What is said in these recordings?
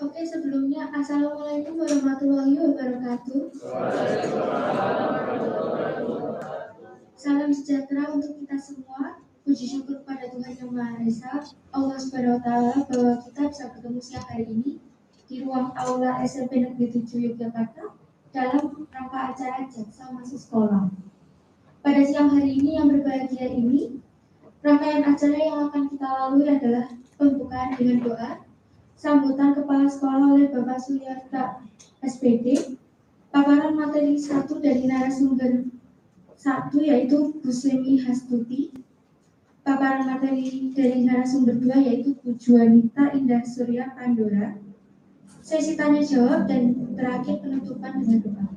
Oke, sebelumnya Assalamualaikum warahmatullahi wabarakatuh. Salam sejahtera untuk kita semua. Puji syukur pada Tuhan Yang Maha Esa, Allah Subhanahu wa Ta'ala, bahwa kita bisa bertemu siang hari ini di ruang aula SMP Negeri 7 Yogyakarta dalam rangka acara Jaksa Masuk Sekolah. Pada siang hari ini yang berbahagia ini, rangkaian acara yang akan kita lalui adalah pembukaan dengan doa, sambutan kepala sekolah oleh Bapak Suryarta SPD, paparan materi 1 dari narasumber 1 yaitu Bu Semi Hastuti, paparan materi dari narasumber 2 yaitu Bu Juanita Indah Surya Pandora, sesi tanya jawab, dan terakhir penutupan dengan doa.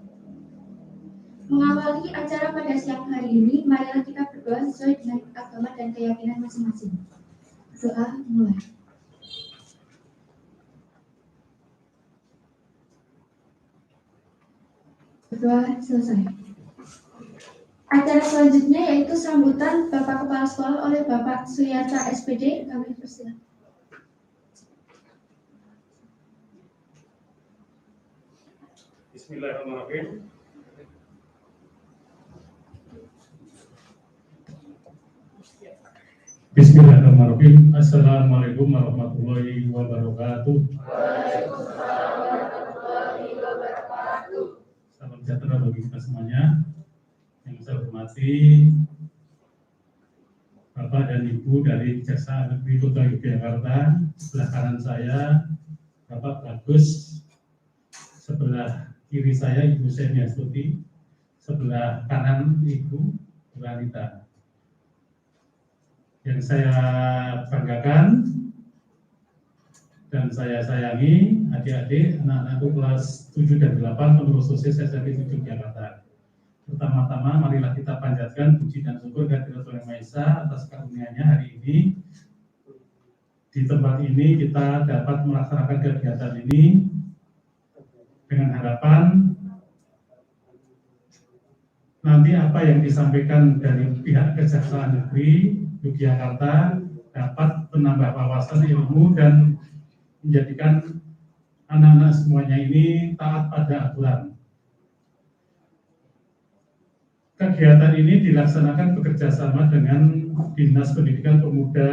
Mengawali acara pada siang hari ini, marilah kita berdoa sesuai dengan agama dan keyakinan masing-masing. Doa mulai. Berdoa selesai. Acara selanjutnya yaitu sambutan Bapak Kepala Sekolah oleh Bapak Suryarta SPD. Kami persilakan. Bismillahirrahmanirrahim. Bismillahirrahmanirrahim. Assalamualaikum warahmatullahi wabarakatuh. Waalaikumsalam warahmatullahi wabarakatuh. Salam sejahtera bagi kita semuanya. Yang saya hormati Bapak dan Ibu dari Jaksa Negeri Kota Yogyakarta. Sebelah kanan saya Bapak Bagus, sebelah kiri saya Ibu Semi Hastuti, sebelah kanan Ibu Juanita. Yang saya banggakan dan saya sayangi adik-adik, anak-anakku kelas 7 dan 8 pengurus OSIS SMP 7 Jakarta. Pertama-tama marilah kita panjatkan puji dan syukur kehadirat Tuhan Yang Maha Esa atas karunia-Nya hari ini. Di tempat ini kita dapat melaksanakan kegiatan ini dengan harapan nanti apa yang disampaikan dari pihak Kejaksaan Negeri Yogyakarta dapat menambah wawasan ilmu dan menjadikan anak-anak semuanya ini taat pada aturan. Kegiatan ini dilaksanakan bekerjasama dengan Dinas Pendidikan Pemuda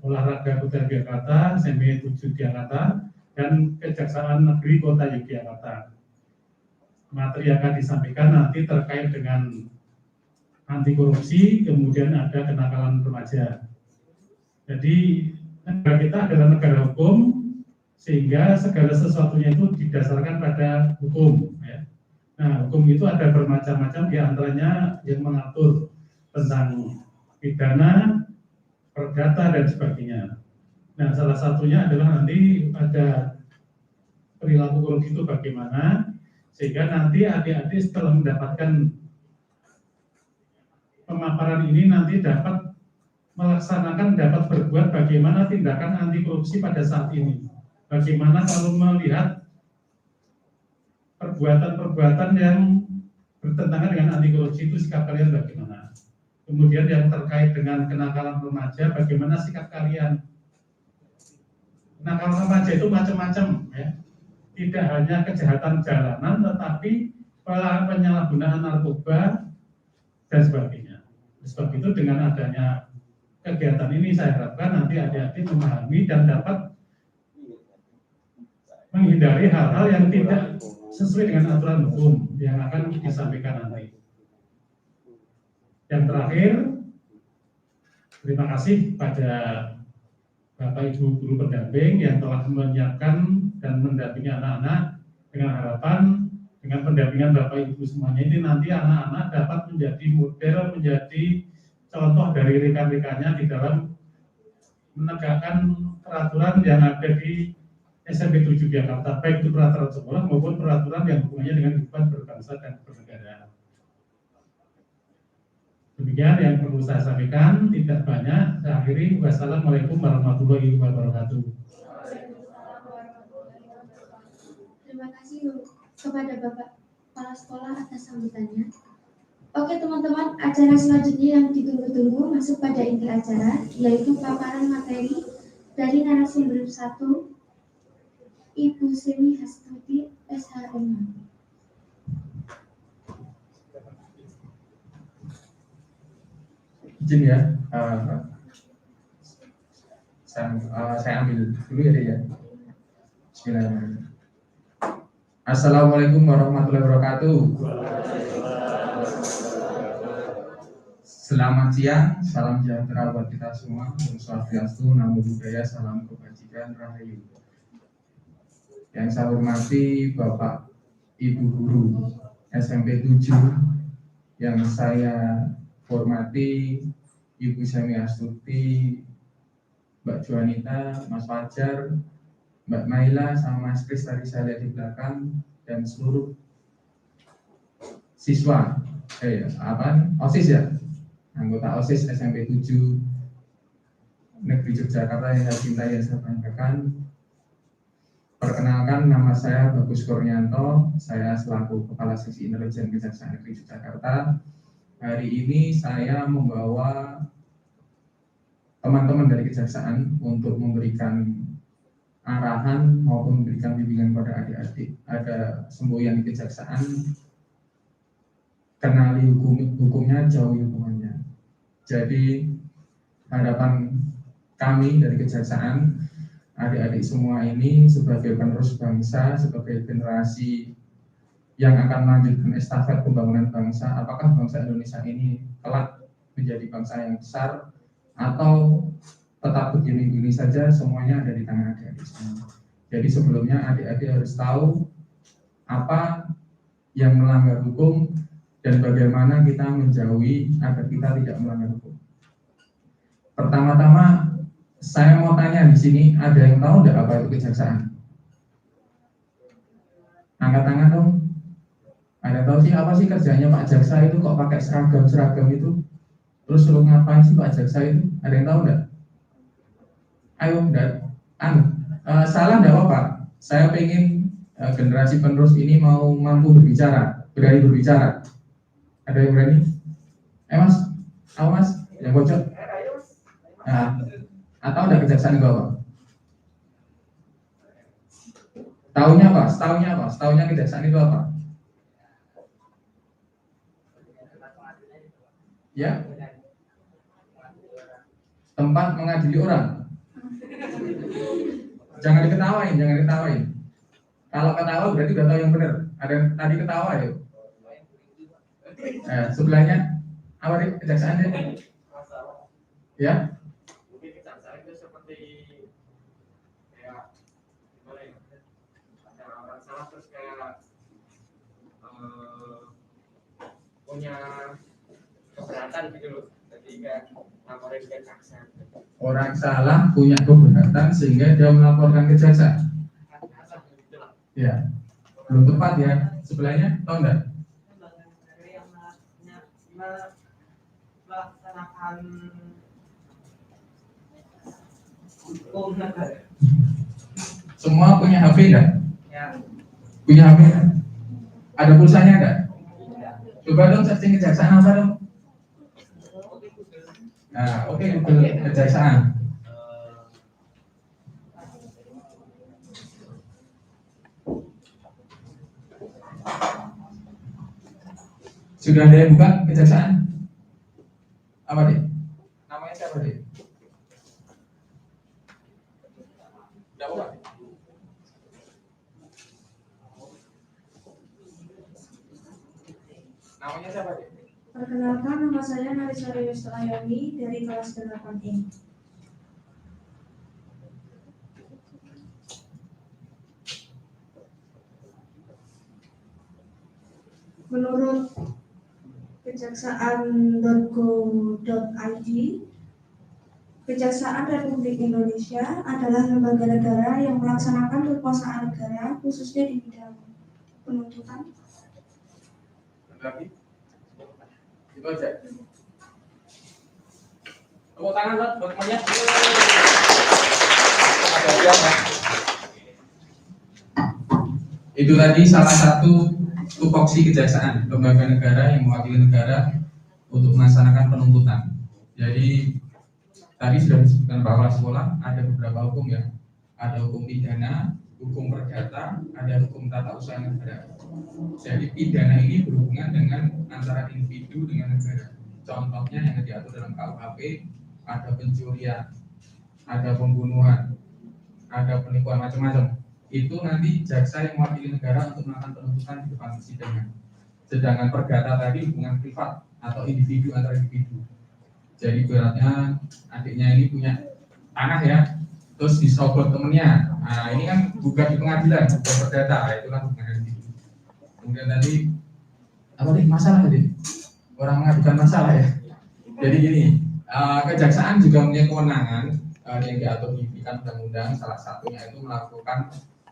Olahraga Kota Yogyakarta, SMP 7 Jakarta, dan Kejaksaan Negeri Kota Yogyakarta. Materi yang akan disampaikan nanti terkait dengan anti korupsi, kemudian ada kenakalan remaja. Jadi negara kita adalah negara hukum, sehingga segala sesuatunya itu didasarkan pada hukum. Ya. Nah, hukum itu ada bermacam-macam, diantaranya yang mengatur tentang pidana, perdata, dan sebagainya. Nah, salah satunya adalah nanti ada perilaku korupsi itu bagaimana, sehingga nanti adik-adik setelah mendapatkan pemaparan ini nanti dapat melaksanakan, dapat berbuat bagaimana tindakan anti korupsi pada saat ini. Bagaimana kalau melihat perbuatan-perbuatan yang bertentangan dengan anti korupsi itu, sikap kalian bagaimana? Kemudian yang terkait dengan kenakalan remaja, bagaimana sikap kalian? Kenakalan remaja itu macam-macam, ya. Tidak hanya kejahatan jalanan, tetapi penyalahgunaan narkoba dan sebagainya. Sebab itu dengan adanya kegiatan ini saya harapkan nanti adik-adik memahami dan dapat menghindari hal-hal yang tidak sesuai dengan aturan hukum yang akan disampaikan nanti. Yang terakhir, terima kasih pada Bapak Ibu guru pendamping yang telah menyiapkan dan mendampingi anak-anak, dengan harapan dengan pendampingan Bapak Ibu semuanya ini nanti anak-anak dapat menjadi model, menjadi contoh dari rekan-rekannya di dalam menegakkan peraturan yang ada di SMP 7 Jakarta, baik itu peraturan sekolah maupun peraturan yang hubungannya dengan kehidupan berbangsa dan bernegara. Demikian yang perlu saya sampaikan, tidak banyak. Saya akhiri. Wassalamualaikum warahmatullahi wabarakatuh. Terima kasih kepada Bapak Kepala Sekolah atas sambutannya. Oke teman-teman, acara selanjutnya yang ditunggu-tunggu masuk pada inti acara, yaitu paparan materi dari narasumber 1 Ibu Semi Hastuti SHM. Izin ya, saya ambil dulu ya, Dek, ya. Bismillahirrahmanirrahim. Assalamualaikum warahmatullahi wabarakatuh. Selamat siang, salam sejahtera buat kita semua. Om Swastiastu, Namo Buddhaya, salam kebajikan, rahayu. Yang saya hormati Bapak Ibu Guru SMP 7, yang saya hormati Ibu Semi Astuti, Mbak Juanita, Mas Fajar, Mbak Maila, sama Mas Kris tadi saya lihat di belakang, dan seluruh siswa, OSIS ya, anggota OSIS SMP 7 Negeri Yogyakarta yang saya cintai, yang saya banggakan. Perkenalkan, nama saya Bagus Kurnianto, saya selaku Kepala Seksi Intelijen Kejaksaan Negeri Yogyakarta. Hari ini saya membawa teman-teman dari Kejaksaan untuk memberikan arahan maupun memberikan bimbingan pada adik-adik. Ada semboyan di Kejaksaan, kenali hukumnya, jauhi hukumannya. Jadi harapan kami dari Kejaksaan, adik-adik semua ini sebagai penerus bangsa, sebagai generasi yang akan melanjutkan estafet pembangunan bangsa. Apakah bangsa Indonesia ini kelak menjadi bangsa yang besar atau tetap begini-begini saja, semuanya ada di tangan adik-adik semua. Jadi sebelumnya adik-adik harus tahu apa yang melanggar hukum dan bagaimana kita menjauhi agar kita tidak melanggar hukum. Pertama-tama saya mau tanya di sini, ada yang tahu tidak apa itu kejaksaan? Angkat tangan dong. Ada tahu sih apa sih kerjanya Pak Jaksa itu, kok pakai seragam itu? Terus suruh ngapain sih Pak Jaksa itu? Ada yang tahu enggak? Ayo, salah enggak apa-apa. Saya pengen generasi penerus ini mau mampu berbicara, berani berbicara. Ada yang berani? Mas, ayo Mas, yang bocor. Nah, atau ada kejaksaan itu apa? Tahunya apa? Setahunya kejaksaan itu apa? Ya, tempat mengadili orang. Jangan diketawain. Kalau ketawa berarti udah tahu yang benar. Ada yang tadi ketawa ya. Sebelahnya apa nih kejaksaan ya? Ya. Mungkin kejaksaan itu seperti kayak gimana ya? Ada orang salah terus kayak punya keberatan gitu loh. Jadi kayak laporin ke jaksa. Orang salah punya keberatan sehingga dia melaporkan ke jaksa. Ya, belum tepat ya. Sebelahnya, tahu enggak? Yang melaksanakan hukum negara. Semua punya HP enggak? Ya. Punya HP enggak? Ada pulsanya enggak? Coba dong searching kejaksaan apa dong? Nah, oke, Google kejaksaan. Sudah ada yang buka kejaksaan? Apa deh? Namanya siapa deh? Tidak apa? Namanya siapa deh? Perkenalkan, nama saya Narisari Yusayani dari kelas 8E. Menurut kejaksaan.go.id, Kejaksaan Republik Indonesia adalah lembaga negara yang melaksanakan kekuasaan negara khususnya di bidang penuntutan. Lagi? Itu aja. Tepuk tangan buat semuanya. Itu tadi salah satu tupoksi kejaksaan, lembaga negara yang mewakili negara untuk melaksanakan penuntutan. Jadi tadi sudah disebutkan bahwa sekolah ada beberapa hukum ya, ada hukum pidana, hukum perdata, ada hukum tata usaha negara. Jadi pidana ini berhubungan dengan antara individu dengan negara. Contohnya yang diatur dalam KUHP, ada pencurian, ada pembunuhan, ada penipuan macam-macam. Itu nanti jaksa yang mewakili negara untuk melakukan penuntutan di depan persidangan. Sedangkan perdata tadi hubungan privat atau individu antar individu. Jadi beratnya adiknya ini punya tanah ya, terus disogok temennya. Nah ini kan gugat di pengadilan, gugat perdata, itu kan hubungan individu. Kemudian tadi apa nih masalah tadi? Orang mengadukan masalah ya. Jadi gini, kejaksaan juga punya kewenangan yang diatur di undang-undang. Salah satunya itu melakukan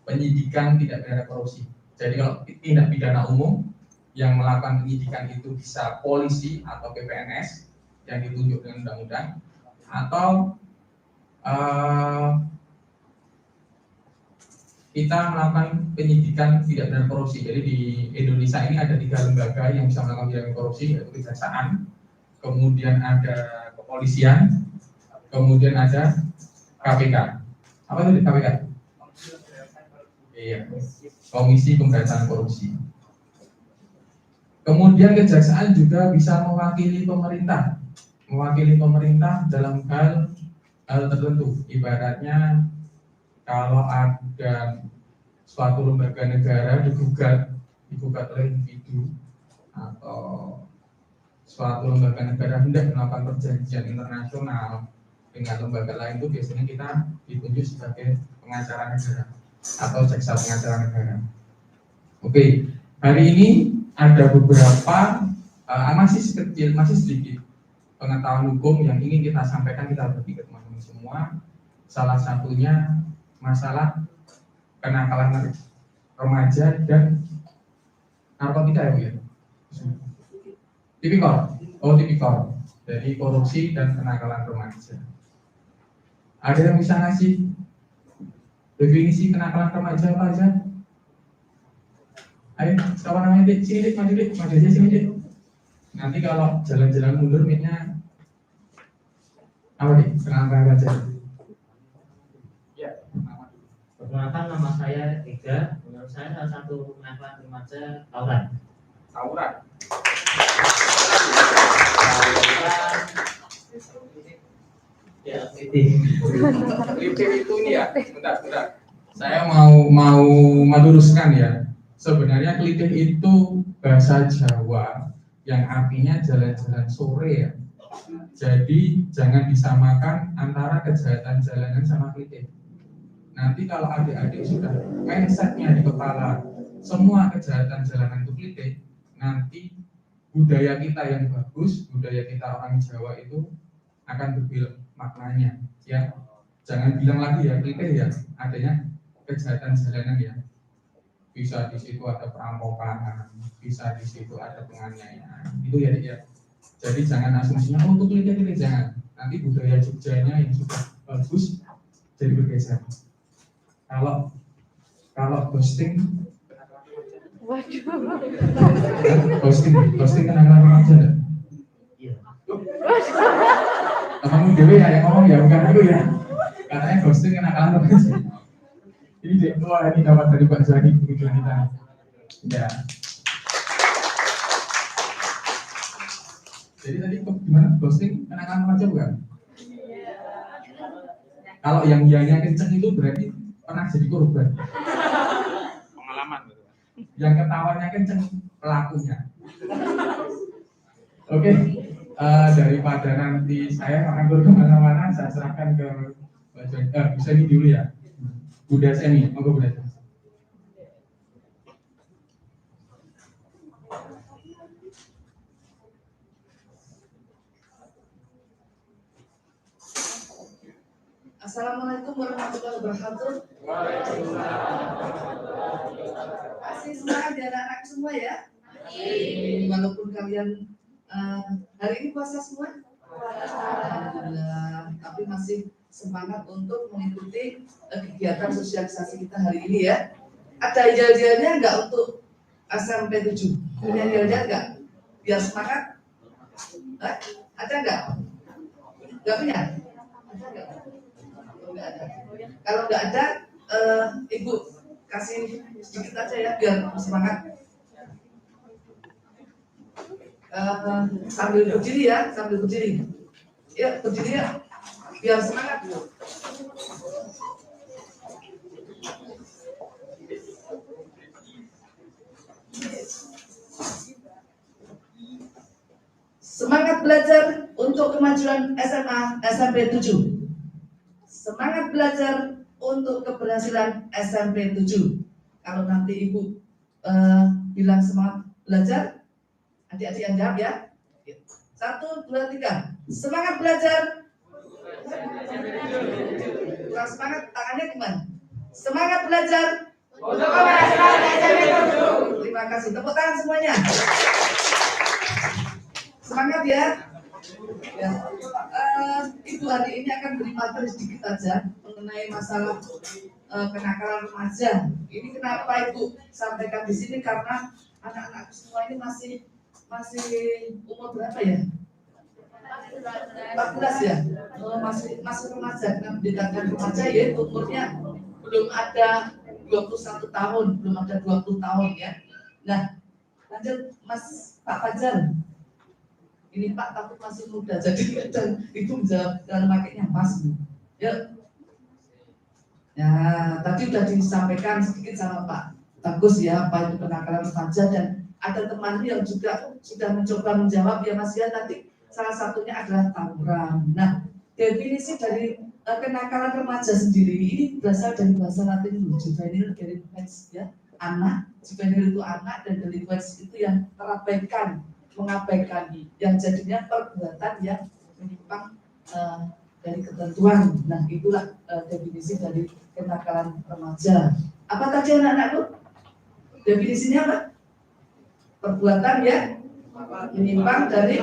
penyidikan tindak pidana korupsi. Jadi kalau tindak pidana umum yang melakukan penyidikan itu bisa polisi atau PPNS yang ditunjuk dengan undang-undang, atau kita melakukan penyidikan tindak pidana korupsi. Jadi di Indonesia ini ada 3 lembaga yang bisa melakukan tindak korupsi, yaitu kejaksaan, kemudian ada kepolisian, kemudian ada KPK. Apa itu KPK? Iya, Komisi Pemberantasan Korupsi. Kemudian kejaksaan juga bisa mewakili pemerintah dalam hal tertentu. Ibaratnya kalau ada suatu lembaga negara digugat oleh individu atau suatu lembaga negara hendak melakukan perjanjian internasional dengan lembaga lain, itu biasanya kita ditunjuk sebagai pengacara negara atau jaksa pengacara negara. Oke, hari ini ada beberapa masih sedikit pengetahuan hukum yang ingin kita sampaikan, kita bagi ke teman-teman semua. Salah satunya masalah kenakalan remaja dan narkotika ya Bu ya. Tipikor. Dari korupsi dan kenakalan remaja. Ada yang bisa ngasih definisi kenakalan remaja apa aja? Ayo, siapa namanya Dik? Sini Dik, maju aja sini Dik. Nanti kalau jalan-jalan mundur miknya apa Dik? Kenakalan remaja. Ya, Perkenalkan, nama saya Ega. Menurut saya salah satu kenakalan remaja tawuran. Ya, Klip itu ini ya, bentar. Saya mau meluruskan ya. Sebenarnya klitih itu bahasa Jawa yang artinya jalan-jalan sore ya. Jadi jangan disamakan antara kejahatan jalanan sama klitih. Nanti kalau adik-adik sudah mindsetnya di kepala semua kejahatan jalanan itu klitih, nanti budaya kita yang bagus, budaya kita orang Jawa itu akan berbeda maknanya. Ya, jangan bilang lagi ya klitih ya, adanya kejahatan jalanan ya. Bisa di situ ada perampokan, bisa di situ ada penganiayaan. Itu ya, ya. Jadi jangan asumsinya itu klitih, jangan. Nanti budaya Jogjanya yang sudah bagus jadi bergeser. Kalau ghosting, ghosting kenakalan remaja enggak? iya. Temanmu dewe ya yang ngomong ya, bukan aku ya. Katanya ghosting kenakalan remaja. Ini dek, wah ini dapat dari Pak Zaki begitu kita. Ya. Jadi tadi gimana? Ghosting kenakalan remaja bukan? Kalau yang ianya kenceng itu berarti pernah jadi korban. pengalaman gitu. Yang ketawanya kenceng pelakunya. Oke, daripada nanti saya nganggur kemana-mana, saya serahkan ke bisa ini dulu ya. Bunda Seni, monggo Bunda. Assalamualaikum warahmatullahi wabarakatuh. Kasih semangat ya anak-anak semua ya. Walaupun kalian hari ini puasa semua, alhamdulillah, tapi masih semangat untuk mengikuti kegiatan sosialisasi kita hari ini ya. Ada idealnya enggak untuk SMP 7? Punya idealnya enggak? Biar semangat? Ada enggak? Enggak punya? Ada enggak? Enggak ada. Kalau enggak ada, Ibu kasih sedikit aja ya biar semangat. Sambil berdiri ya, sambil berdiri. Ya, berdiri ya, biar semangat. Semangat belajar untuk kemajuan SMA SMP 7. Semangat belajar untuk keberhasilan SMP 7. Kalau nanti Ibu bilang semangat belajar, adik-adik yang jawab ya. 1, 2, 3. Semangat belajar. Kurang semangat, tangannya gimana? Semangat belajar Untuk keberhasilan SMP 7. Terima kasih. Tepuk tangan semuanya. Semangat ya. Ya. Ibu hari ini akan beri materi sedikit aja mengenai masalah kenakalan remaja. Ini kenapa Ibu sampaikan di sini karena anak-anak semua ini masih umur berapa ya? 14 ya? Masih remaja. Nah, dikatakan remaja ya umurnya belum ada 21 tahun, belum ada 20 tahun ya. Nah, lanjut Mas Pak Fajar. Ini Pak tapi masih muda, jadi dan Ibu jangan makainya Mas. Ya. Ya, tadi sudah disampaikan sedikit sama Pak Bagus ya, apa itu kenakalan remaja, dan ada teman yang juga sudah mencoba menjawab ya Mas ya, tadi salah satunya adalah tawuran. Nah, definisi dari kenakalan remaja sendiri ini berasal dari bahasa Latin juvenile delinquens ya, anak, juvenile itu anak, dan delinquens itu yang terabaikan, mengabaikan, yang jadinya perbuatan yang menyimpang dari ketentuan. Nah, itulah definisi dari kenakalan remaja. Apa tadi anak-anakku? Definisinya apa? Perbuatan yang menyimpang dari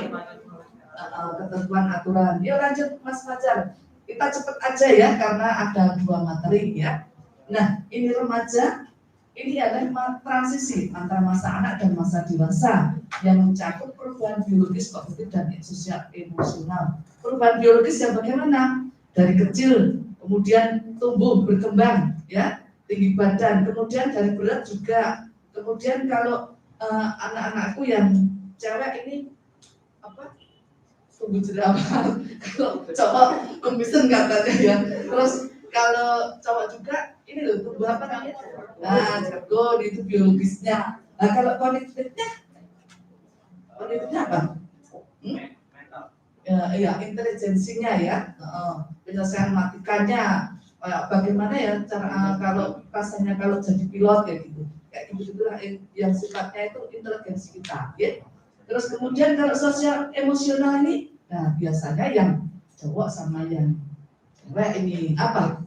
ketentuan aturan. Yuk lanjut Mas Fajar. Kita cepat aja ya karena ada 2 materi ya. Nah, ini remaja, ini adalah transisi antara masa anak dan masa dewasa yang mencakup perubahan biologis, kognitif, dan sosial emosional. Perubahan biologis yang bagaimana? Dari kecil, kemudian tumbuh berkembang, ya, tinggi badan, kemudian dari berat juga. Kemudian kalau anak-anakku yang cewek ini apa? Tumbuh jerawat. Kalau cowok kumisan katanya ya. Terus kalau cowok juga ini loh tumbuh apa namanya? Nah, jargon itu biologisnya. Nah, kalau kognitifnya apa? Ya, intelijensinya ya, penyelesaian matematikanya, bagaimana ya cara kalau rasanya kalau jadi pilot ya gitu, kayak gitu-gitulah yang sifatnya itu intelijensi kita, ya. Terus kemudian kalau sosial emosional ini, nah biasanya yang cowok sama yang cewek ini apa?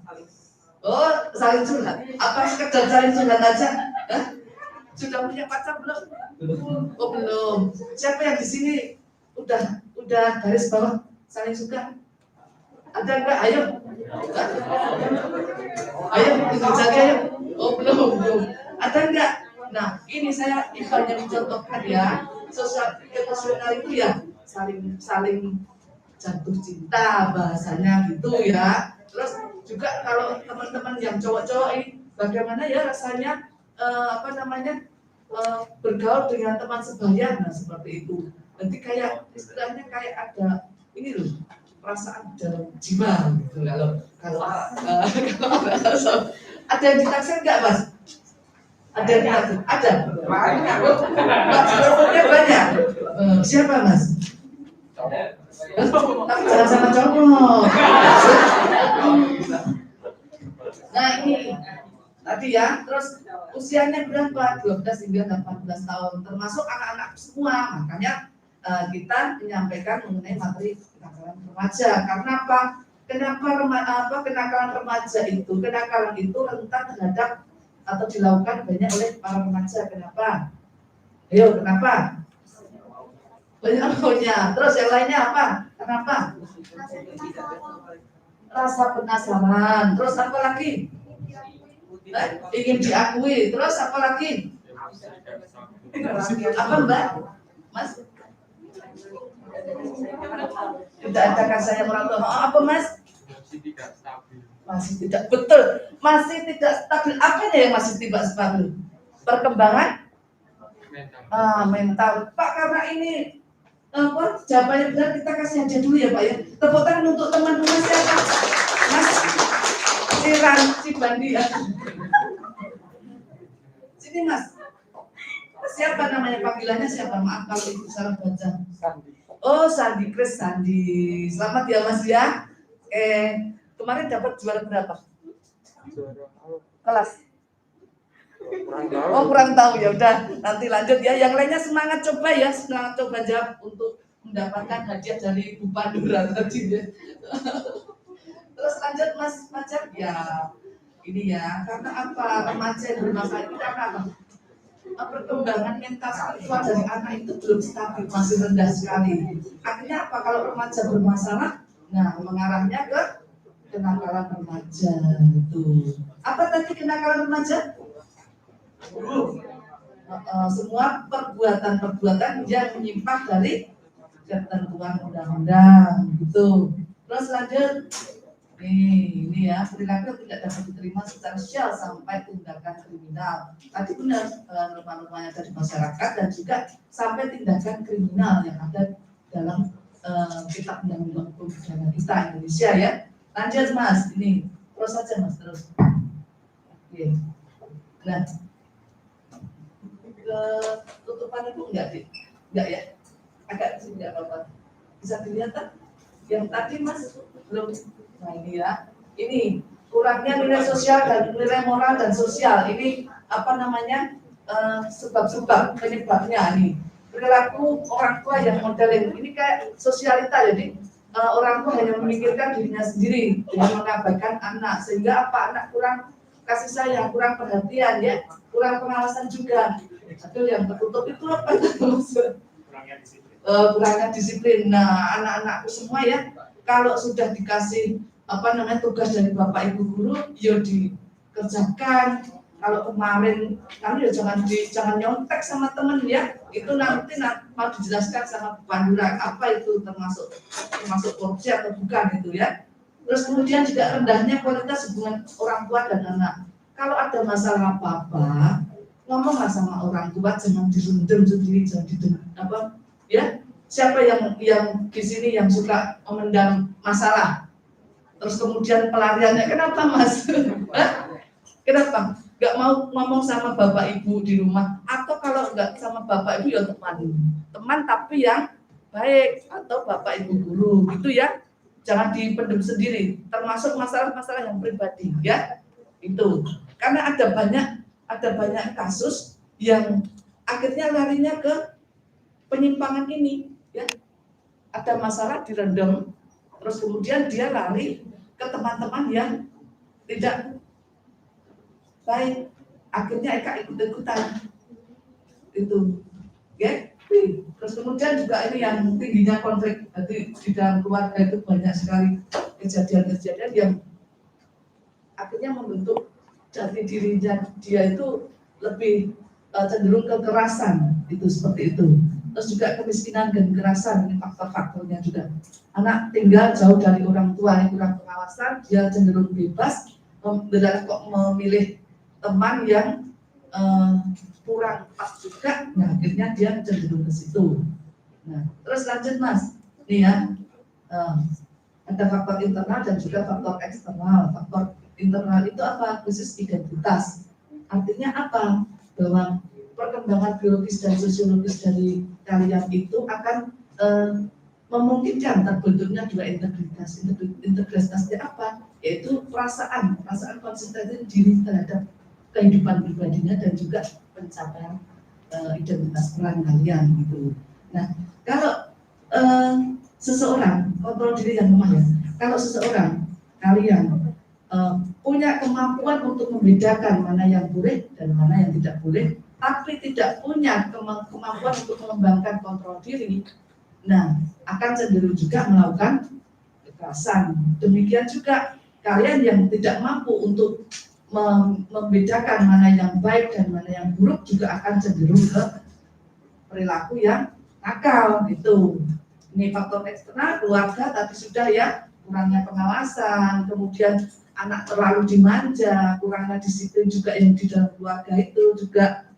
Oh, saling curhat. Apa sekedar saling curhat aja? Hah? Sudah punya pacar belum? Oh belum. Siapa yang di sini udah garis bawah saling suka? Ada enggak? Ayo. Ayo kita jaga yuk. Oh belum. Ada enggak? Nah ini saya ibaratnya mencontohkan ya, sosial emosional itu ya saling jatuh cinta bahasanya gitu ya. Terus juga kalau teman-teman yang cowok-cowok ini bagaimana ya rasanya bergaul dengan teman sebaya, nah seperti itu. Nanti kayak istilahnya kayak ada ini loh, perasaan dalam jiwa gitu. Kalau ada yang ditaksir nggak Mas? Ada yang ditaksir? Ada. Mas teleponnya banyak. Siapa Mas? Tapi jangan sama cowok. Nah ini tadi ya, terus usianya berapa? 12 hingga 18 tahun, termasuk anak-anak semua. Makanya kita menyampaikan mengenai materi kenakalan remaja. Karena apa? Kenapa kenakalan remaja itu? Kenakalan itu rentan terhadap atau dilakukan banyak oleh para remaja. Kenapa? Ayo, kenapa? Banyak maunya. Terus yang lainnya apa? Kenapa? Rasa penasaran. Terus apa lagi? Ingin diakui. Terus apa lagi? Apa Mbak? Mas? Tidak ada kasih yang merantau. Apa Mas? Masih tidak betul, masih tidak stabil. Apa yang masih tidak stabil? Perkembangan mental. Pak, karena ini jawabannya benar, kita kasih aja dulu ya Pak ya. Tepuk tangan untuk teman-teman siapa? Mas Siran Cibandi ya. Sini Mas. Siapa namanya, panggilannya siapa? Maaf kalau ibu salah baca. Oh, Sandi Kris Sandi. Selamat ya Mas ya. Kemarin dapat juara berapa? Kelas. Oh, kurang tahu, ya udah nanti lanjut ya. Yang lainnya semangat coba ya, semangat coba jawab untuk mendapatkan hadiah dari Bu Pandura tadi ya. Terus lanjut Mas Fajar ya. Ini ya, karena apa? Remaja yang bermasalah itu karena apa? Perkembangan mental spiritual dari anak itu belum stabil, masih rendah sekali. Akhirnya apa? Kalau remaja bermasalah, nah mengarahnya ke kenakalan remaja itu. Apa tadi kenakalan remaja? Semua perbuatan-perbuatan yang menyimpang dari ketentuan undang-undang gitu. Terus lanjut, ini ya, perilaku tidak dapat diterima secara sosial sampai tindakan kriminal. Tadi benar norma-normanya dari masyarakat dan juga sampai tindakan kriminal yang ada dalam kitab undang-undang hukum pidana kita Indonesia ya. Lanjut Mas, ini terus saja Mas terus. Oke. Nah, tutupan itu enggak deh, enggak ya? Agak sih enggak apa-apa. Bisa dilihat kan? Yang tadi Mas belum. Nah ini ya, ini kurangnya nilai sosial dan nilai moral dan sosial. Ini apa namanya sebab-sebab penyebabnya nih. Perilaku orang tua yang modeling ini kayak sosialita, jadi orang tua hanya memikirkan dirinya sendiri dengan mengabaikan anak, sehingga apa, anak kurang kasih sayang, kurang perhatian ya, kurang pengawasan juga. Itu yang tertutup itu apa maksud? Kurangnya disiplin. Nah, anak-anakku semua ya, kalau sudah dikasih apa namanya tugas dari bapak ibu guru, ya dikerjakan. Kalau kemarin kamu ya jangan nyontek sama temen ya, itu nanti mau dijelaskan sama Bu Pandura apa itu termasuk korupsi atau bukan itu ya. Terus kemudian juga rendahnya kualitas hubungan orang tua dan anak. Kalau ada masalah apa-apa, ngomonglah sama orang tua, jangan dirundem sendiri, jangan didem apa ya. Siapa yang di sini yang suka memendam masalah? Terus kemudian pelariannya kenapa Mas? Kenapa? Gak mau ngomong sama bapak ibu di rumah, atau kalau nggak sama bapak ibu ya teman tapi yang baik, atau bapak ibu guru gitu ya. Jangan dipendam sendiri, termasuk masalah-masalah yang pribadi ya. Itu karena ada banyak kasus yang akhirnya larinya ke penyimpangan ini ya. Ada masalah direndam, terus kemudian dia lari ke teman-teman yang tidak baik, akhirnya ikut-ikutan itu ya. Terus kemudian juga ini yang tingginya konflik di dalam keluarga, itu banyak sekali kejadian-kejadian yang akhirnya membentuk jati dirinya dia itu lebih cenderung kekerasan, itu seperti itu. Terus juga kemiskinan dan kekerasan, ini faktor-faktornya juga. Anak tinggal jauh dari orang tua, kurang pengawasan, dia cenderung bebas, kok memilih teman yang kurang pas juga, nah akhirnya dia cenderung ke situ. Nah, terus lanjut Mas, nih ya, ada faktor internal dan juga faktor eksternal. Faktor internal itu apa? Khusus identitas. Artinya apa? Bahwa perkembangan biologis dan sosiologis dari kalian itu akan memungkinkan terbentuknya dua integritas. Integritasnya apa? Yaitu perasaan konsistensi diri terhadap kehidupan pribadinya dan juga pencapaian identitas peran kalian gitu. Nah, kalau seseorang kontrol diri yang lemah ya, kalau seseorang kalian punya kemampuan untuk membedakan mana yang boleh dan mana yang tidak boleh, tapi tidak punya kemampuan untuk mengembangkan kontrol diri, nah akan cenderung juga melakukan kekerasan. Demikian juga kalian yang tidak mampu untuk membedakan mana yang baik dan mana yang buruk juga akan cenderung ke perilaku yang nakal gitu. Ini faktor eksternal, keluarga tadi sudah ya, kurangnya pengawasan, kemudian anak terlalu dimanja, kurangnya disiplin juga yang di dalam keluarga itu juga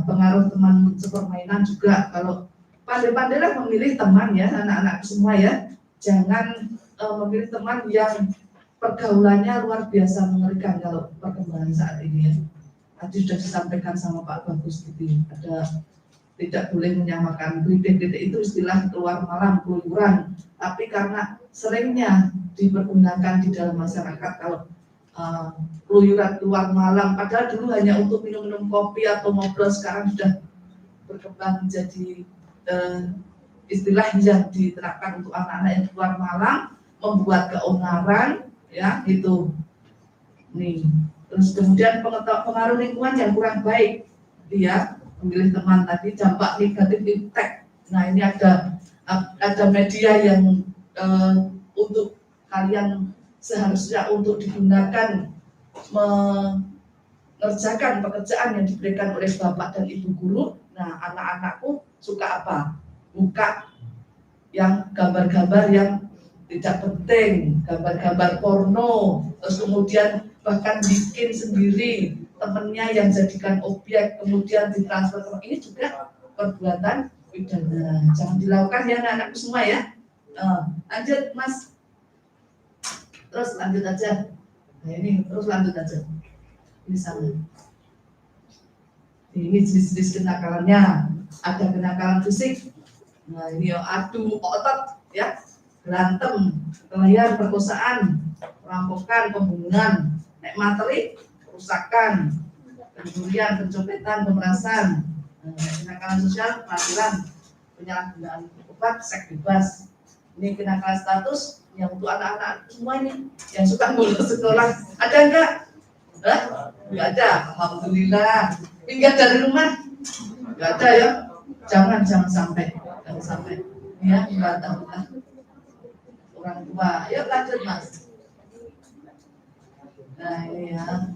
pengaruh teman sepermainan juga. Kalau pandai-pandailah memilih teman ya anak-anak semua ya, jangan memilih teman yang pergaulannya luar biasa mengerikan kalau perkembangan saat ini ya. Tadi sudah disampaikan sama Pak Bagus gitu, ada tidak boleh menyamakan kritik-kritik itu istilah keluar malam, keluyuran, tapi karena seringnya dipergunakan di dalam masyarakat kalau keluyuran keluar malam, padahal dulu hanya untuk minum-minum kopi atau ngobrol, sekarang sudah berkembang menjadi istilah yang diterapkan untuk anak-anak yang keluar malam, membuat keonaran, ya itu. Nih, terus kemudian pengaruh lingkungan yang kurang baik, ya memilih teman tadi dampak negatif impact. Nah ini ada media yang untuk kalian seharusnya untuk digunakan mengerjakan pekerjaan yang diberikan oleh bapak dan ibu guru. Nah anak-anakku suka apa? Buka yang gambar-gambar yang tidak penting, gambar-gambar porno, terus kemudian bahkan bikin sendiri temennya yang jadikan objek, kemudian ditransfer. Ini juga perbuatan pidana. Jangan dilakukan ya anak-anakku semua ya. Lanjut Mas. Terus lanjut aja. Nah ini terus lanjut aja. Ini sama. Ini jenis-jenis kenakalannya. Ada kenakalan fisik. Nah ini adu otot ya, berantem, kelahiran, perkosaan, perampokan, pembunuhan, naik materi, kerusakan, pencurian, pencopetan, pemerasan, kenakalan sosial, pelatihan, penyalahgunaan obat, seks bebas. Ini kenakalan status yang untuk anak-anak semua ini yang suka bolos sekolah. Ada enggak? Enggak ada. Alhamdulillah. Tinggal dari rumah? Enggak ada ya. Jangan sampai. Ya, membantah orang tua. Yuk lanjut Mas. Nah ini ya.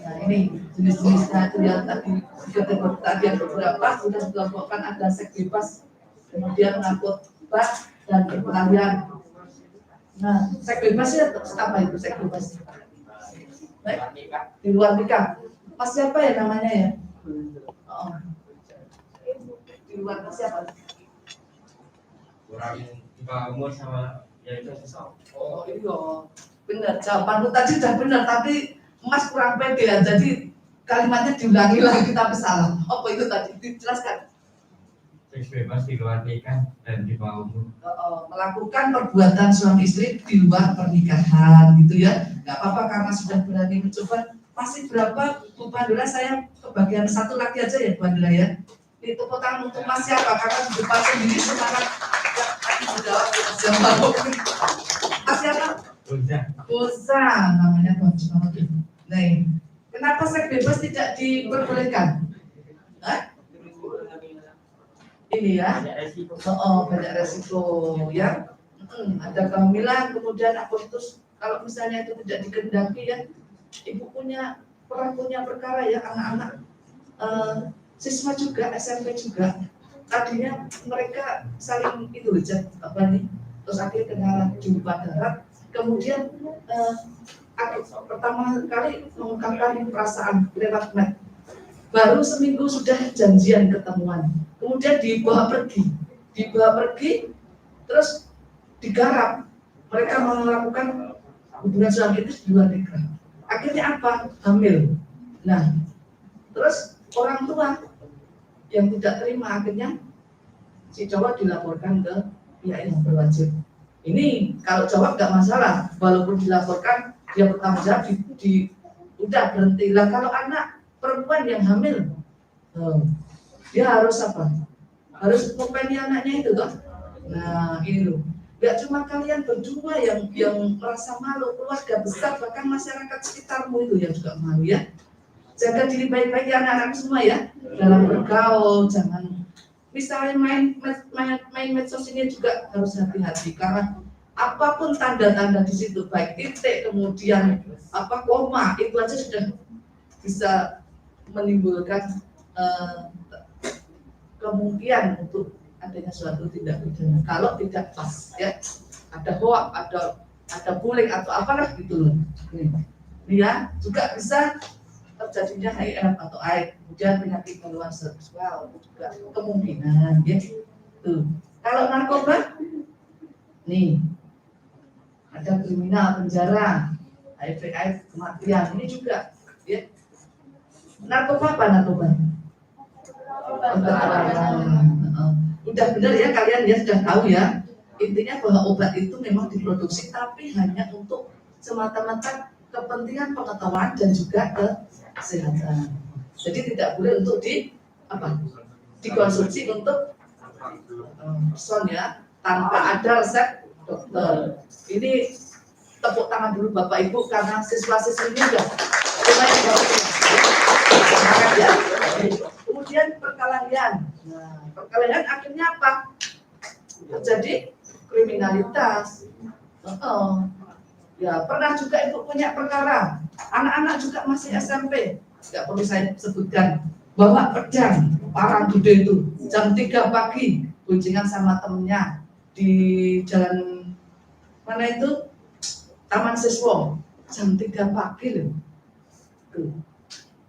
Nah ini jenis-jenisnya itu yang tadi yang beberapa sudah dikelompokkan, ada seks bebas, kemudian narkoba dan perkelahian. Nah seks bebas ya apa itu seks bebas? Baik, di luar nikah. Mas siapa ya namanya ya? Di luar siapa? Kurang umur sama ya itu susah. Oh iya, benar. Jawabanmu tadi sudah benar, tapi Mas kurang pede ya. Jadi kalimatnya diulangi lagi tapi salah. Apa itu tadi? Dijelaskan. Seks bebas di luar nikah dan di bawah umur. Melakukan perbuatan suami istri di luar pernikahan gitu ya. Nggak apa-apa karena sudah berani mencoba. Masih berapa Bu Pandura? Saya kebagian satu lagi aja ya Bu Pandura ya. Itu tepuk untuk Mas siapa? Karena di depan sendiri semangat. Mas siapa? Bosa namanya bagus banget. Nah, kenapa seks bebas tidak diperbolehkan? Ini ya, banyak resiko ya. Ada kehamilan, kemudian abortus. Kalau misalnya itu tidak dikehendaki ya, ibu pernah punya perkara ya, anak-anak siswa juga, SMP juga. Tadinya mereka saling itu terus akhirnya kena jumpa darat. Kemudian pertama kali mengungkapkan perasaan lewat net. Baru seminggu sudah janjian ketemuan. Kemudian dibawa pergi, terus digarap. Mereka melakukan hubungan suami itu di luar nikah. Akhirnya apa? Hamil. Nah, terus orang tua yang tidak terima, akhirnya si cowok dilaporkan ke pihak yang berwajib. Ini kalau jawab nggak masalah, walaupun dilaporkan dia bertanggung jawab, udah berhenti lah. Kalau anak perempuan yang hamil, dia harus apa? Harus ngopeni anaknya itu toh. Nah ini loh, nggak cuma kalian berdua yang merasa malu, keluarga besar bahkan masyarakat sekitarmu itu yang juga malu ya. Jaga diri baik-baik ya anak-anak semua ya, dalam bergaul, jangan misalnya main medsos ini juga harus hati-hati karena apapun tanda-tanda di situ, baik titik kemudian koma, itu aja sudah bisa menimbulkan kemungkinan untuk adanya suatu tindak pidana kalau tidak pas ya. Ada hoax, ada pulih atau apalah gitu loh. Ini ya juga bisa terjadinya HIF atau AIDS, kemudian penyakit menular seksual juga kemungkinan ya. Tuh. Kalau narkoba nih ada kriminal, penjara, HIV AIDS, kematian, ini juga ya. Narkoba apa narkoba? Udah benar ya kalian ya, sudah tahu ya. Intinya bahwa obat itu memang diproduksi tapi hanya untuk semata-mata kepentingan pengetahuan dan juga kesehatan. Jadi tidak boleh untuk dikonsumsi untuk person ya, tanpa ada resep dokter. Ini tepuk tangan dulu Bapak Ibu karena siswa-siswinya udah lumayan semangat ya. Kemudian perkelahian. Nah, perkelahian akhirnya apa? Terjadi kriminalitas. Ya, pernah juga Ibu punya perkara. Anak-anak juga masih SMP. Nggak perlu saya sebutkan. Bawa pedang, parang gede itu. Jam 3 pagi, guncingan sama temennya. Di jalan, mana itu? Taman Siswo. Jam 3 pagi loh. Tuh.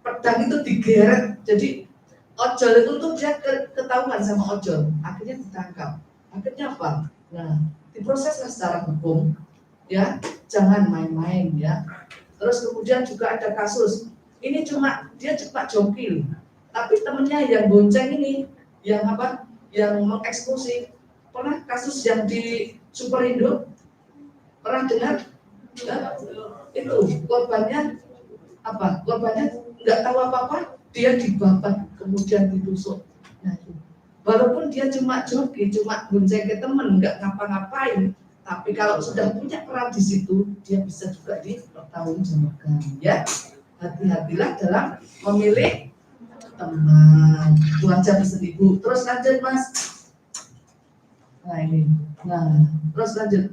Pedang itu digeret. Jadi, ojol itu tuh dia ketahuan sama ojol. Akhirnya ditangkap. Akhirnya apa? Nah, diproseslah secara hukum. Ya, jangan main-main ya. Terus kemudian juga ada kasus ini dia cuma jongkil, tapi temennya yang bonceng ini yang apa? Yang mengeksekusi. Pernah kasus yang di Superindo? Pernah dengar? Ya? Itu korbannya apa? Korbannya nggak tahu apa-apa, dia dibabat kemudian ditusuk. Nah, walaupun dia cuma joki, cuma bonceng ke temen, nggak ngapa-ngapain. Tapi kalau sudah punya peran di situ, dia bisa juga dipertanggungjawabkan. Ya, hati-hatilah dalam memilih teman. Itu aja pesan Ibu. Terus lanjut Mas. Nah ini, terus lanjut.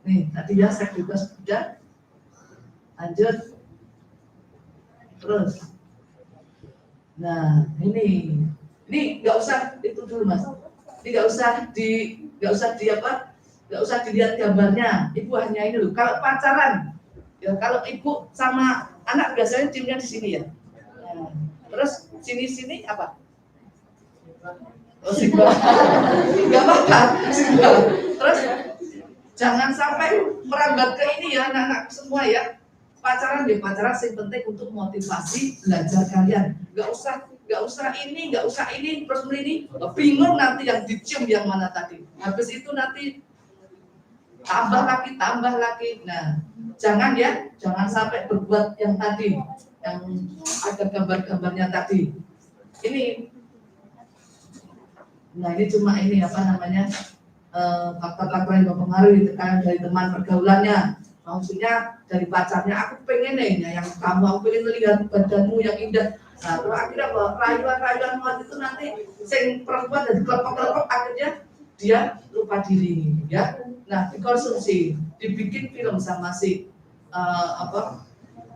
Nih tadi ya seks bebas sudah. Lanjut. Terus. Nah ini nggak usah itu dulu Mas. Ini nggak usah dilihat gambarnya. Ibu hanya ini loh. Kalau pacaran, ya kalau ibu sama anak biasanya timnya di sini ya. Nah, terus sini apa? Oh Sigma. Nggak apa-apa. Sigma. Terus jangan sampai merambat ke ini ya anak-anak semua ya. Pacaran sih penting untuk motivasi belajar kalian. Nggak usah ini, terus ini. Bingung nanti yang dicium yang mana tadi. Habis itu nanti tambah lagi. Nah, jangan sampai berbuat yang tadi, yang ada gambar-gambarnya tadi. Ini cuma faktor-faktor yang mempengaruhi tekanan dari teman pergaulannya. Maksudnya dari pacarnya, aku pengen yang kamu, aku pengen melihat badanmu yang indah. Nah, terus akhirnya rayuan itu nanti sing perempuan dan kelompok-kelompok akhirnya dia lupa diri ya. Nah, dikonsumsi, dibikin film sama si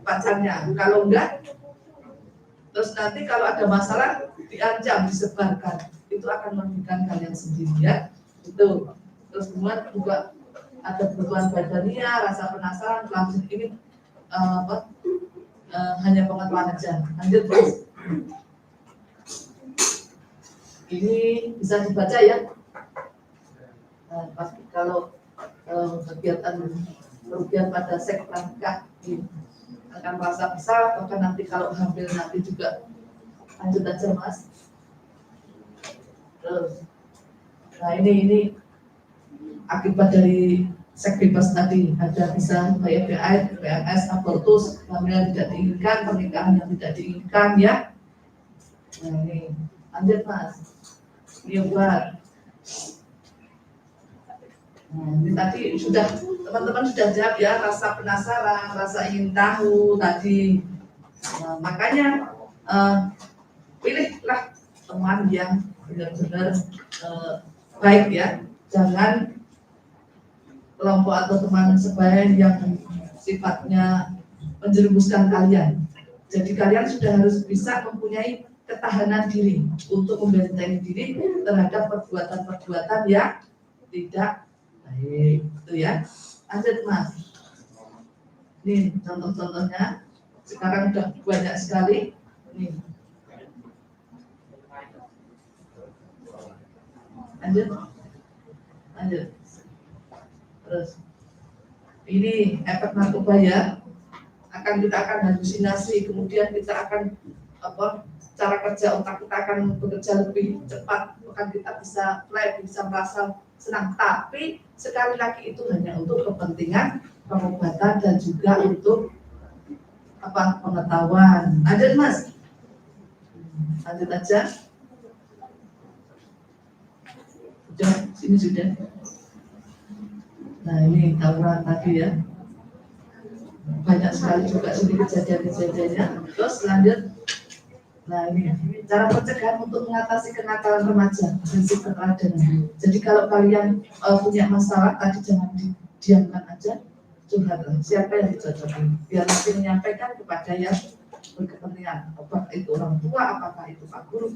pacarnya. Kalau enggak, terus nanti kalau ada masalah diancam, disebarkan, itu akan merugikan kalian sendiri ya. Itu. Terus kemudian juga ada kebutuhan badannya, rasa penasaran, langsung ini hanya pengetahuan aja. Lanjut Mas. Ini bisa dibaca ya. Pasti kalau kegiatan kerugian pada seks pranikah akan merasa besar, bahkan nanti kalau hamil nanti juga. Lanjut aja Mas. Terus, nah ini akibat dari seks bebas tadi ada bisa HIV, PMS, abortus, hamil tidak diinginkan, pernikahan yang tidak diinginkan ya. Nah ini lanjut Mas. Ini obat. Nah, ini tadi teman-teman sudah jawab ya, rasa penasaran, rasa ingin tahu tadi. Nah, makanya pilihlah teman yang benar-benar baik ya. Jangan kelompok atau teman sebaya yang sifatnya menjerumuskan kalian. Jadi kalian sudah harus bisa mempunyai ketahanan diri untuk membentengi diri terhadap perbuatan-perbuatan yang tidak baik, itu ya. Lanjut Mas. Nih contoh-contohnya. Sekarang udah banyak sekali. Nih. Lanjut. Terus ini efek narkoba ya. Kita akan halusinasi, kemudian kita akan cara kerja otak kita akan bekerja lebih cepat, bahkan kita bisa play, bisa merasa senang. Tapi sekali lagi itu hanya untuk kepentingan pengobatan dan juga untuk pengetahuan. Lanjut Mas. Lanjut aja. Sudah, sini sudah. Nah ini tawuran tadi ya. Banyak sekali juga sini kejadian-kejadiannya. Terus lanjut. Nah ini cara pencegahan untuk mengatasi kenakalan remaja, prinsip keteladanan. Jadi kalau kalian punya masalah tadi jangan didiamkan aja, curhatlah. Siapa yang dicocokin? Biar nanti menyampaikan kepada yang berkepentingan. Apakah itu orang tua, apakah itu pak guru,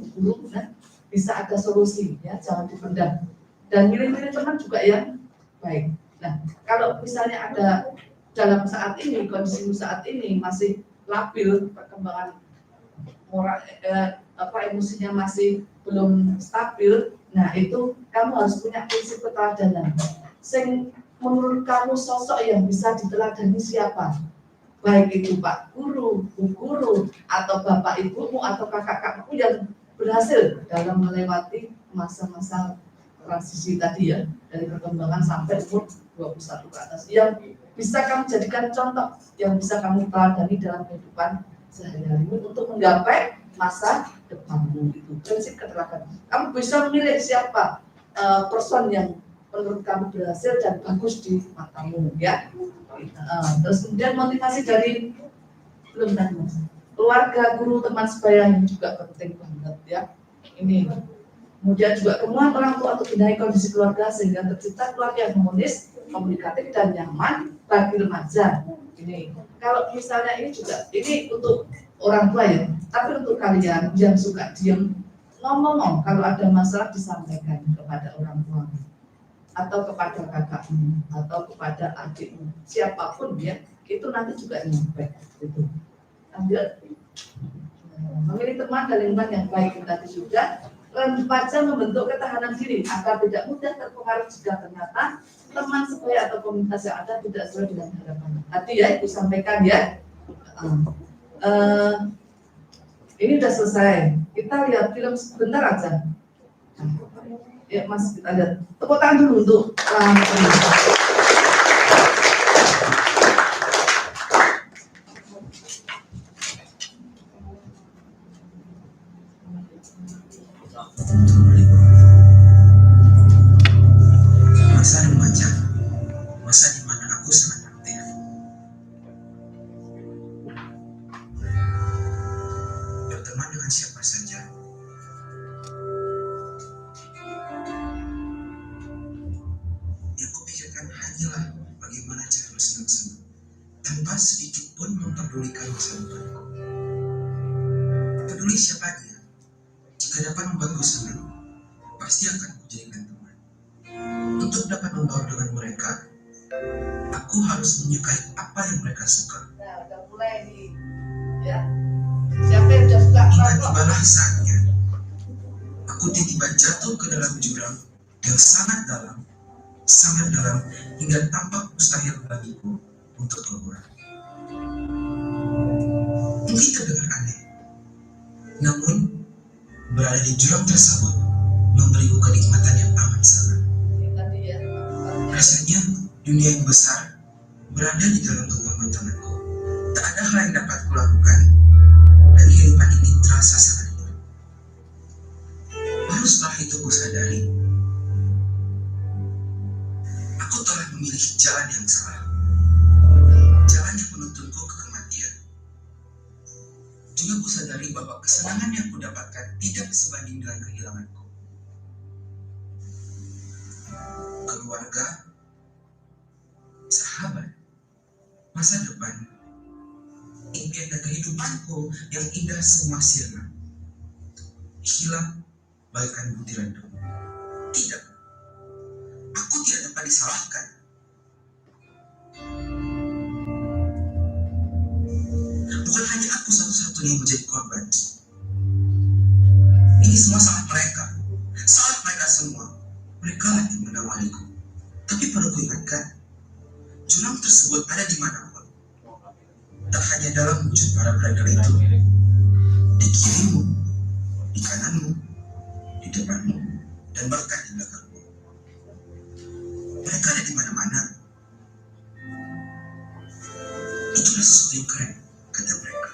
nah, bisa ada solusi ya, jangan dipendam. Dan milih-milih teman juga yang baik. Nah kalau misalnya ada dalam saat ini, kondisimu saat ini masih labil perkembangan moral, emosinya masih belum stabil, nah itu kamu harus punya prinsip keteladanan. Sing menurut kamu sosok yang bisa diteladani siapa? Baik itu pak guru, bu guru, atau bapak ibumu atau kakak kakakmu yang berhasil dalam melewati masa-masa transisi tadi ya, dari perkembangan sampai umur 21 ke atas, yang bisa kamu jadikan contoh, yang bisa kamu teladani dalam kehidupan sehari-hari untuk menggapai masa depanmu. Itu prinsip keteladanan. Kamu bisa memilih siapa person yang menurut kamu berhasil dan bagus di matamu ya. Terus kemudian motivasi dari keluarga, guru, teman sebaya yang juga penting banget ya. Ini kemudian juga kemauan orang tua untuk benahi kondisi keluarga sehingga tercipta keluarga yang harmonis, komunikatif dan nyaman bagi remaja. Ini kalau misalnya ini juga ini untuk orang tua ya, tapi untuk kalian yang suka diam, ngomong kalau ada masalah disampaikan kepada orang tua atau kepada kakakmu atau kepada adikmu, siapapun ya, itu nanti juga nyampe gitu. Ambil memilih teman dan lingkungan yang baik tadi juga. Remaja membentuk ketahanan diri agar tidak mudah terpengaruh jika ternyata teman sebaya atau komunitas yang ada tidak sesuai dengan harapan. Tadi ya Ibu sampaikan ya. Ini udah selesai. Kita lihat film sebentar aja. Ya Mas, kita lihat. Tepuk tangan dulu untuk masa remaja, masa di mana aku sangat aktif. Berteman dengan siapa saja. Yang kupikirkan hanyalah bagaimana cara bersenang-senang, tanpa sedikit pun memperdulikan masa depanku. Peduli siapa dia, jika dapat membuatku senang, pasti akan kujadikan teman. Untuk dapat membaur dengan mereka, aku harus menyukai apa yang mereka suka. Nah, udah mulai nih, ya. Siapa yang sudah suka? Tiba-tibalah saatnya, aku tiba-tiba jatuh ke dalam jurang yang sangat dalam hingga tampak mustahil bagiku untuk keluar. Mungkin terdengar aneh, namun berada di jurang tersebut memberiku kenikmatan yang amat sangat. Rasanya dunia yang besar berada di dalam genggaman tanganku. Tak ada hal yang dapat kulakukan dan kehidupan ini terasa sangat hidup. Baru setelah itu kusadari, aku telah memilih jalan yang salah, jalan yang menuntunku ke kematian. Juga kusadari bahwa kesenangan yang kudapatkan tidak sebanding dengan kehilanganku. Keluarga, sahabat, masa depan, impian dan kehidupanku yang indah semua sirna, hilang bagaikan butiran debu. Tidak, aku tidak dapat disalahkan. bukan hanya aku satu-satunya yang menjadi korban. Ini semua salah mereka semua. Mereka lah yang menawariku. Tapi perlu kuingatkan, jurang tersebut ada di manapun. Tak hanya dalam wujud para bradal itu, di kirimu, di kananmu, di depanmu, dan bahkan di belakangmu. Mereka ada di mana-mana. Itulah sesuatu yang keren, kata mereka.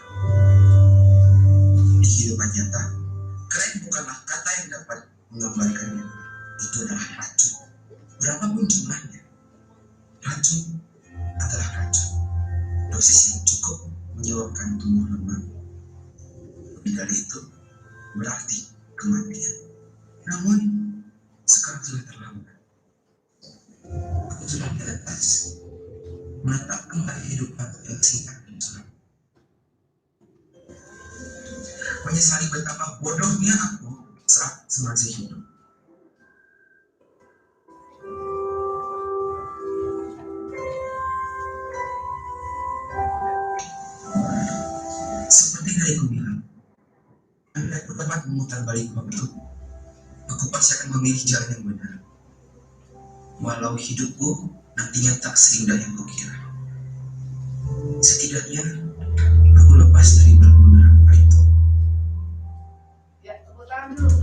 Di kehidupan nyata, keren bukanlah kata yang dapat menggambarkannya. Itu adalah racun. Berapapun jumlahnya, racun adalah racun. Dosis yang cukup menyebabkan tumbuh lemak. Lebih dari itu, berarti kematian. Namun, sekarang sudah terlambat. Aku sudah di atas, menatap kembali kehidupan yang singkat dan suram. Menyesali betapa bodohnya aku saat masih hidup. Seperti yang aku bilang, andai aku dapat memutar balik waktu, aku pasti akan memilih jalan yang benar. Walau hidupku nantinya tak seindah yang kukira. Setidaknya aku lepas dari belenggu neraka itu. Ya, tepuk tangan dulu.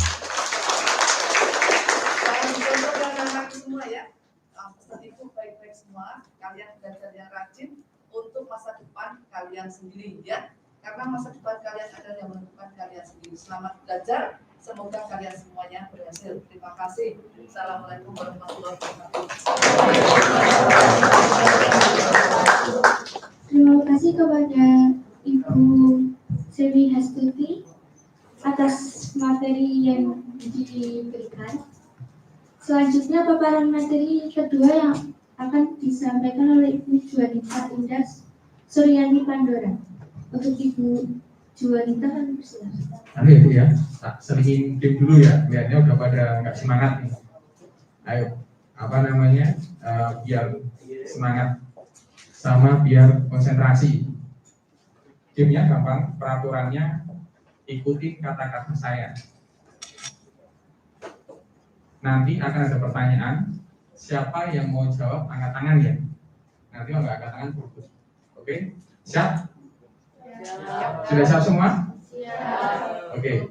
Salam contoh dan anak semua ya. Pesan ibu baik-baik semua. Kalian belajar yang rajin untuk masa depan kalian sendiri ya. Karena masa depan kalian adalah yang menentukan kalian sendiri. Selamat belajar. Semoga kalian semuanya berhasil. Terima kasih. Assalamualaikum warahmatullahi wabarakatuh. Terima kasih kepada Ibu Sewi Hastuti atas materi yang diberikan. Selanjutnya paparan materi kedua yang akan disampaikan oleh Ibu Juanita Indah Suryani Pandora. Untuk Ibu Juanita kan silakan. Ayo ya, tak selingin tim dulu ya, lihatnya udah pada nggak semangat nih. Ayo, apa namanya, biar semangat sama biar konsentrasi. Timnya gampang, peraturannya ikuti kata-kata saya. Nanti akan ada pertanyaan, siapa yang mau jawab angkat tangan ya. Nanti kalau nggak angkat tangan fokus. Oke, siap? Sudah siap semua? Oke.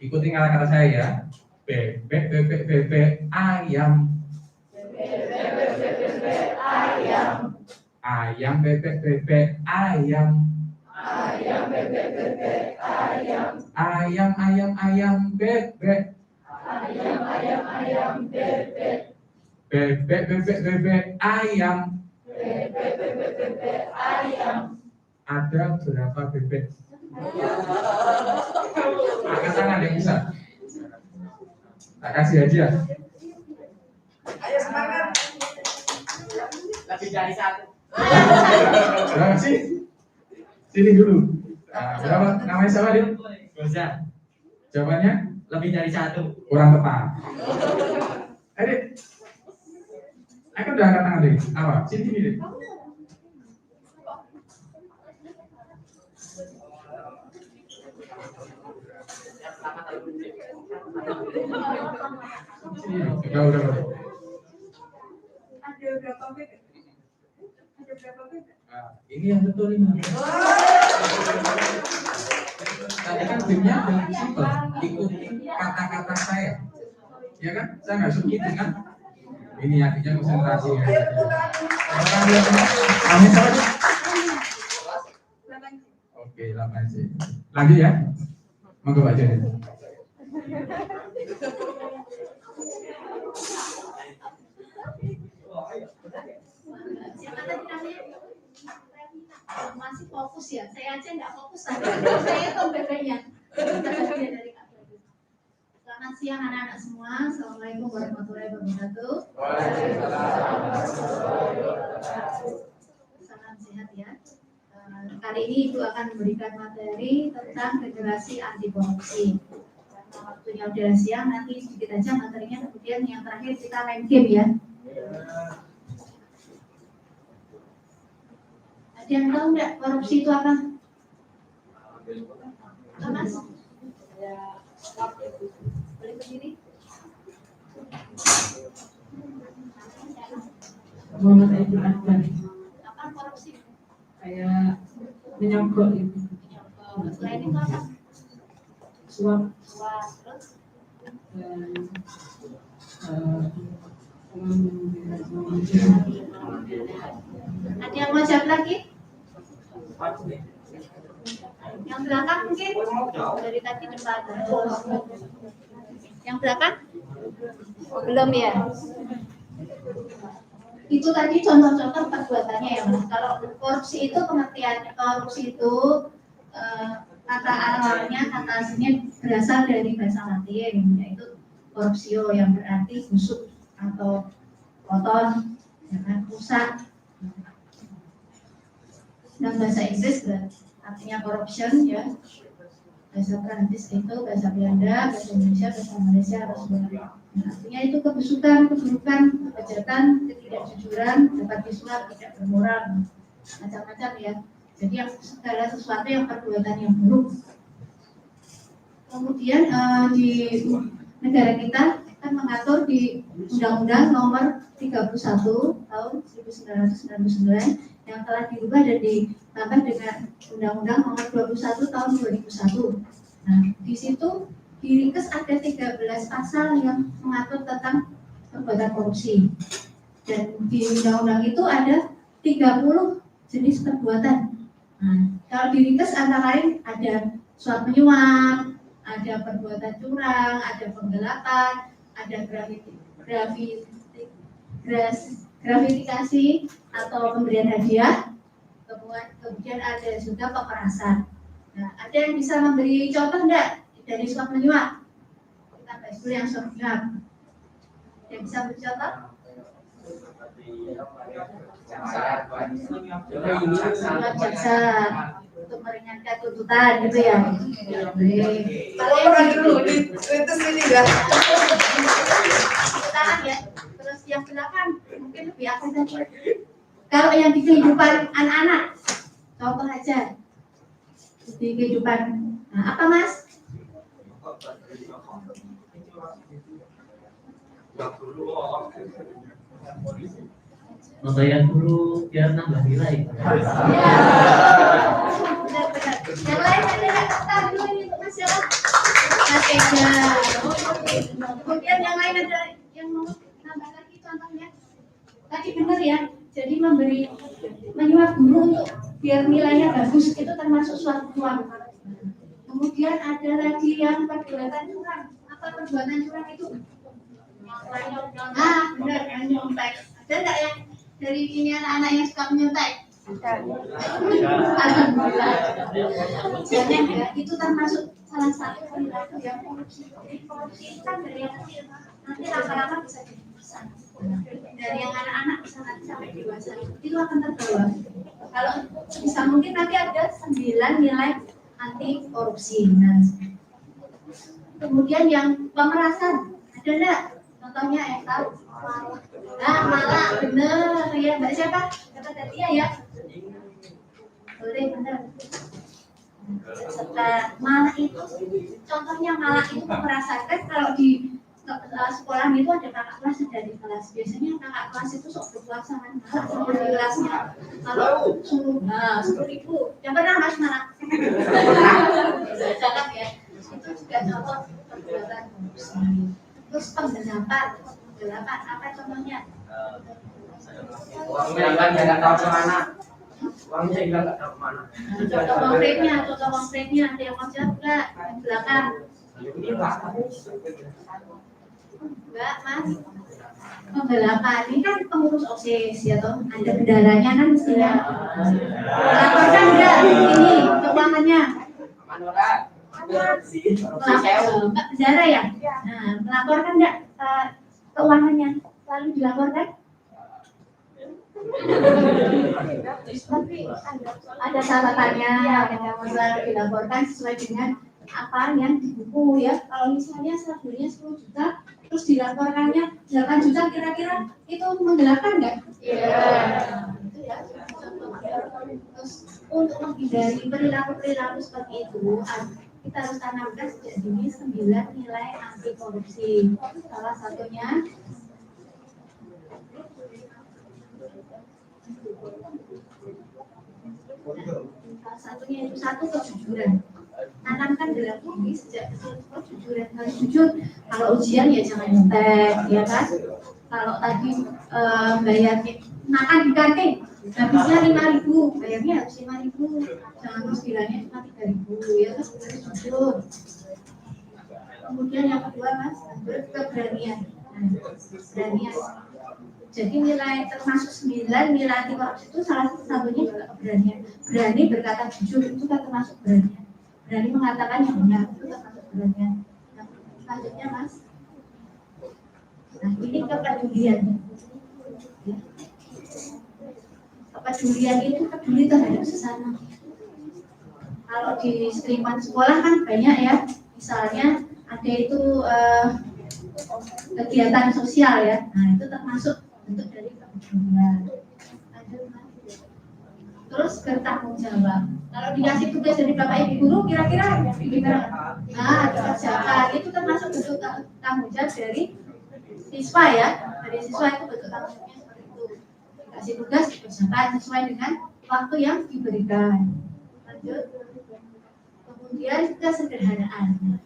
Ikuti kata-kata saya ya. Bebek ayam. Ayam bebek ayam. Ayam bebek. Bebek ayam. Ada berapa bebek? Angkat tangan yang bisa. Tak kasih hadiah. Ayo semangat. Lebih dari satu. Berapa sih? Sini dulu. Berapa? Namanya siapa dia? Bisa. Jawabannya? Lebih dari satu. Kurang tepat. Adik. Aku udah angkat tangan deh. Apa? Sini deh. Udah. Ada berapa bebek? Ini yang betul ini. Tadi kan timnya yang simpel, ikuti kata-kata saya. Ya kan? Saya nggak suka dengan ini artinya konsentrasi ya. Amin saja. Oke, 8C. Lanjut ya. Monggo Pak Joni. Siapa tadi namanya? Masih fokus ya, saya aja nggak fokus tadi. Saya tuh bebeknya. Selamat siang anak-anak semua. Assalamualaikum warahmatullahi wabarakatuh. Salam sehat ya. Kali ini Ibu akan memberikan materi tentang generasi anti korupsi. Karena waktunya udah siang, nanti sedikit aja materinya. Kemudian yang terakhir kita main game ya. Ada yang tahu nggak korupsi itu apa? Mas? Boleh berdiri? Muhammad Aidil Akbar. Apa korupsi? Kayak menyogok itu. Selain itu apa? Suap. Suap, terus? Dan ada yang mau jawab lagi? Yang belakang mungkin? Dari tadi depan. Yang belakang? Belum ya? Itu tadi contoh-contoh perbuatannya ya Mas. Kalau korupsi itu pengertian korupsi itu kata awalnya, kata aslinya berasal dari bahasa Latin, yaitu corruptio yang berarti busuk atau kotor, jangan rusak. Dan bahasa Inggris artinya corruption ya. Bahasa Prancis itu, bahasa Belanda, bahasa Indonesia, bahasa Malaysia harus benar. Artinya itu kebusukan, keburukan, kejahatan, ketidakjujuran, dapat disuap, tidak bermoral, macam-macam ya. Jadi yang segala sesuatu yang perbuatan yang buruk. Kemudian di negara kita kan mengatur di Undang-Undang Nomor 31 tahun 1999 yang telah diubah dan ditambah dengan Undang-Undang Nomor 21 tahun 2001. Nah, di situ di Ringkes ada 13 pasal yang mengatur tentang perbuatan korupsi. Dan di undang-undang itu ada 30 jenis perbuatan. Nah, kalau di Ringkes antara lain ada suap menyuap, ada perbuatan curang, ada penggelapan, ada gratifikasi atau pemberian hadiah, kemudian ada juga pemerasan. Nah, ada yang bisa memberi contoh enggak dari suap menyuap? Kita bahas dulu yang suap menyuap. Yang bisa beri contoh? Jaksa untuk meringankan tuntutan gitu ya. Kalau orang dulu di kritis ini enggak. Tuntutan ya. Terus yang belakang mungkin lebih apa saja. Kalau yang di kehidupan anak-anak, contoh aja di kehidupan. Nah, apa Mas? Membayar dulu biar nambah nilai. Benar-benar. Yang lain ada nggak? Kita dulu ini untuk Mas ya. Mas Ega. Kemudian yang lain ada yang mau nambah lagi contohnya. Tadi benar ya. Jadi memberi menyuap guru untuk biar nilainya bagus itu termasuk suatu uang. Kemudian ada lagi yang perbuatan curang. Apa perbuatan curang itu? Ah, benar yang nyontek. Ada nggak yang dari ini anak-anak yang suka menyontek? Alhamdulillah. Jangan ya, itu termasuk salah satu perilaku yang korupsi. Korupsi itu kan dari yang kecil, nanti lama-lama bisa jadi besar. Dari yang anak-anak bisa nanti sampai dewasa, itu akan terbawa. Kalau bisa mungkin nanti ada 9 nilai anti korupsi. Nah, kemudian yang pemerasan, ada enggak? Contohnya yang tahu? Nah, malah bener ya, Mbak siapa? Kata tadi ya. Boleh bener. Setelah malah itu, contohnya malah itu pemerasan kan kalau di sekolah itu ada kakak kelas dari kelas. Biasanya kakak kelas itu sok berkuasa kan, malah di kelasnya. Kalau suruh, nah 10.000, yang pernah Mas malah. Jangan ya. Itu juga contoh perbuatan korupsi. Terus penggelapan apa contohnya? Uangnya nggak tahu kemana. Uangnya nggak tahu kemana. Contoh konkretnya ada yang mau jawab nggak? Yang belakang. Enggak, Mas. Penggelapan ini kan pengurus OSIS ya toh, ada bendaranya kan mestinya. Laporkan enggak ini keuangannya? Mbak bendara ya? Nah, melaporkan enggak keuangannya? Lalu dilaporkan? Tapi ada syaratannya yang selalu dilaporkan sesuai dengan apa yang di buku ya. Kalau misalnya saldonya 10 juta terus dilaporkannya 8 juta, kira-kira itu menggelapkan nggak? Iya. Itu ya. Terus untuk menghindari perilaku-perilaku seperti itu, kita harus tanamkan sejak dini 9 nilai anti korupsi. Salah satunya itu satu kejujuran. Tanamkan dalam diri sejak kecil kejujuran, harus jujur. Kalau ujian ya jangan nyontek, ya kan? Kalau tadi bayarnya makan di kantin habisnya 5.000, bayarnya harus 5.000, jangan terus bilangnya cuma 3.000, ya kan? Harus jujur. Kemudian yang kedua mas, keberanian. Beranian. Jadi nilai termasuk 9 nilai anti korupsi itu salah satunya juga keberanian. Berani berkata jujur itu kan termasuk beranian. Berani mengatakan yang benar itu termasuk beranian. Nah, selanjutnya mas, nah ini kepedulian. Ya. Kepedulian itu peduli terhadap sesama. Kalau di lingkungan sekolah kan banyak ya, misalnya ada itu kegiatan sosial ya. Nah itu termasuk bentuk dari kepedulian. Terus bertanggung jawab. Kalau dikasih tugas dari bapak ibu guru, kira-kira gimana? Nah, dikerjakan. Itu termasuk bentuk tanggung jawab dari siswa ya. Dari siswa itu bentuk tanggung jawabnya seperti itu. Dikasih tugas dikerjakan sesuai dengan waktu yang diberikan. Lanjut. Kemudian kesederhanaan.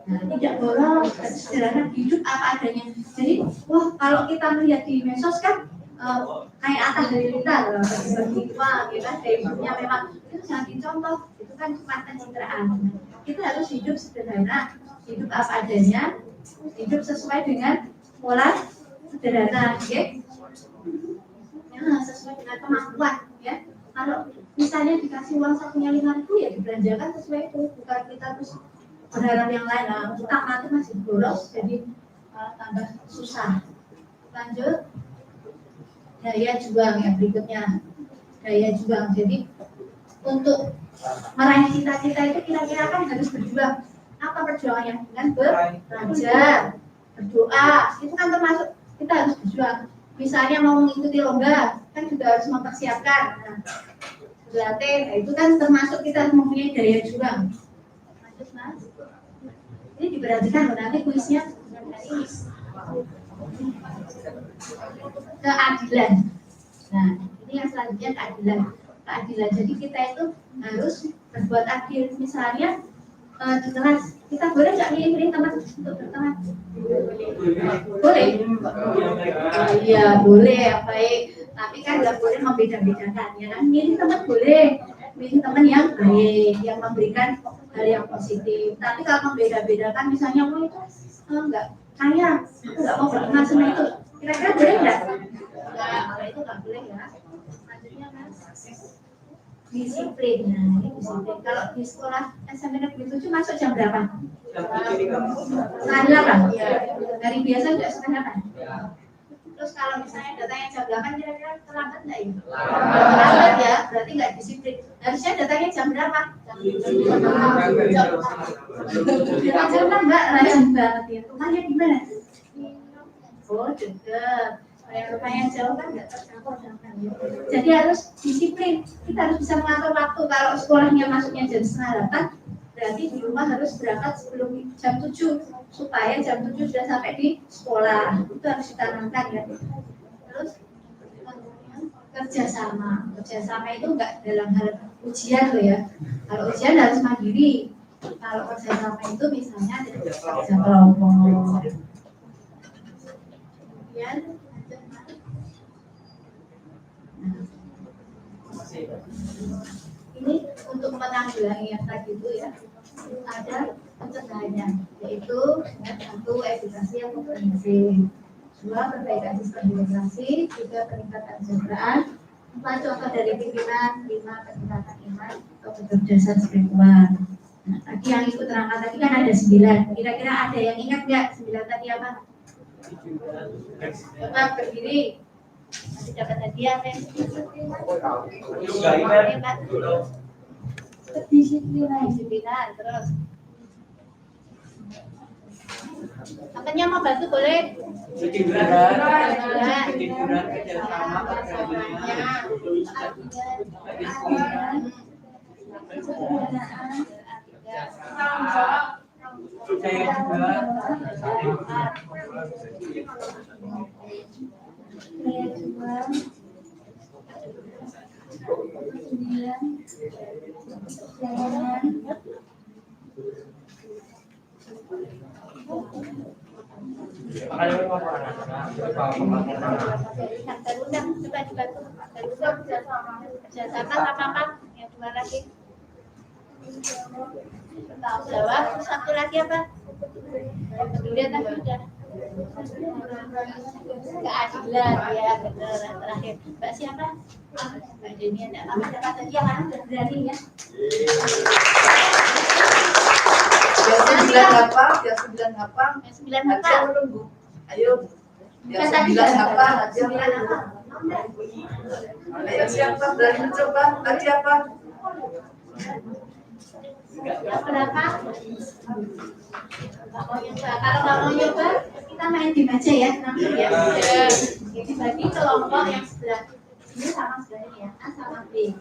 Nah, tidak boros, sederhana, hidup apa adanya. Jadi, wah kalau kita melihat di medsos kan kayak Atta Halilintar, seperti wah, ya kan, hidupnya memang itu jangan dicontoh, itu kan cuma pencitraan. Kita harus hidup sederhana, hidup apa adanya, hidup sesuai dengan pola sederhana, ya. Ya, sesuai dengan kemampuan, ya. Kalau misalnya dikasih uang sakunya 5.000 ya dibelanjakan sesuai itu, bukan kita terus berharap yang lain. Nah, kita nanti masih boros, jadi tambah susah. Lanjut, daya juang yang berikutnya, daya juang. Jadi untuk meraih cita-cita itu kira-kira kan harus berjuang. Apa perjuangannya? Dengan belajar, berdoa, itu kan termasuk kita harus berjuang. Misalnya mau mengikuti lomba, kan juga harus mempersiapkan. Nah, berlatih, nah itu kan termasuk kita mempunyai daya juang. Lanjut mas. Ini diperhatikan nanti kuisnya ini. Keadilan. Nah, ini yang selanjutnya keadilan. Keadilan. Jadi kita itu harus berbuat adil. Misalnya di kelas kita boleh nggak milih teman untuk berteman? Boleh. Iya boleh. Baik. Tapi kan nggak boleh membeda-bedakan. Ya kan? Milih teman boleh. Milih teman yang baik, yang memberikan hal yang positif. Tapi kalau membeda-bedakan, misalnya mau itu enggak kaya, aku nggak mau berteman sama itu. Kira-kira boleh nggak? Enggak, kalau itu nggak boleh ya. Selanjutnya mas, disiplin. Nah, ini disiplin. Kalau di sekolah SMP Negeri 7 masuk jam berapa? Setengah 8. Hari biasa nggak setengah 8. Terus kalau misalnya datanya jam 8 kira-kira terlambat nggak ya? Terlambat ya, berarti nggak disiplin. Harusnya datanya jam berapa? Jam 6 mbak, rajin banget ya. Rumahnya di mana? Oh deket. Yang rumahnya jauh kan nggak tercampur kan. Jadi harus disiplin. Kita harus bisa mengatur waktu. Kalau sekolahnya masuknya jam setengah 8, berarti di rumah harus berangkat sebelum jam 7 supaya jam 7 sudah sampai di sekolah. Itu harus ditanamkan ya. Terus kerjasama. Kerjasama itu enggak dalam hal ujian loh ya. Kalau ujian harus mandiri. Kalau kerjasama itu misalnya kerja kelompok. Kemudian ini untuk menanggulangi yang tadi itu ya, ada pencegahannya, yaitu satu edukasi yang komprehensif, dua perbaikan sistem birokrasi, tiga peningkatan kesejahteraan, empat contoh dari pimpinan, lima peningkatan iman atau kecerdasan spiritual. Nah, tadi yang ikut terangkat tadi kan ada 9. Kira-kira ada yang ingat nggak 9 tadi apa? Tetap berdiri. Nanti dapat hadiah kan? Kedisiplinan, terus Apanya mau bantu boleh? Ketiduran kerjasama saya juga kerjasama sama apa? Yang dua lagi. Tanggung jawab. Satu lagi apa? Kemudian tadi sudah. Keadilan ya benar. Terakhir Mbak siapa? Mbak Jenny ada apa tadi yang kan berani ya. Yang 9 hafal, yang 9 hafal. Yang 9 hafal. Hadiah menunggu. Ayo. Yang 9 hafal, hadiah menunggu. Ayo siapa berani mencoba? Tadi apa? Yang berapa? Kalau nggak mau nyoba, kita main game aja ya, nanti ya. Jadi bagi kelompok yang sebelah ini sama sebelah ini ya, A sama B.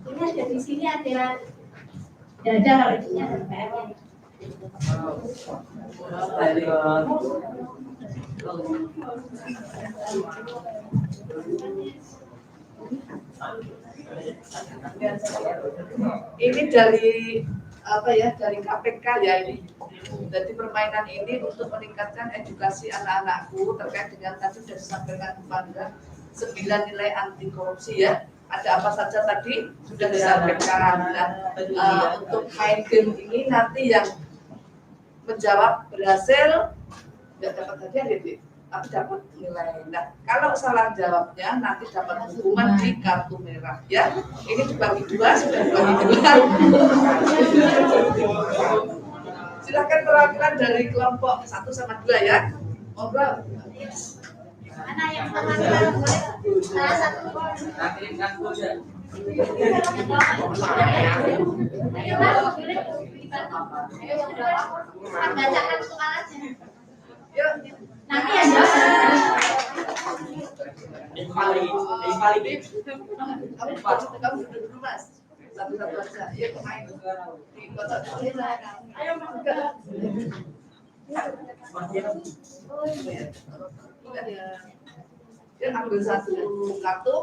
Ini ada di sini ada dada, kalau ini ada PR-nya. Ini dari apa ya, dari KPK ya ini. Jadi permainan ini untuk meningkatkan edukasi anak-anakku terkait dengan tadi sudah disampaikan kepada 9 nilai anti korupsi ya. Ada apa saja tadi sudah disampaikan. Nah, untuk main game ini nanti yang menjawab berhasil tidak dapat hadiah ya, tapi dapat nilai. Nah, kalau salah jawabnya nanti dapat hukuman di kartu merah ya. Ini dibagi dua, sudah dibagi dua. Silakan perwakilan dari kelompok 1 sama 2 ya. Monggo. Mana yang sama boleh? Salah satu. Ayo Mas, boleh dibantu. Ayo bacakan soal aja. Yuk. Nanti ya jawab. Kamu duduk dulu Mas. Satu-satu aja. Yuk main. Di kocok dulu. Ayo Yuk ambil satu kartu.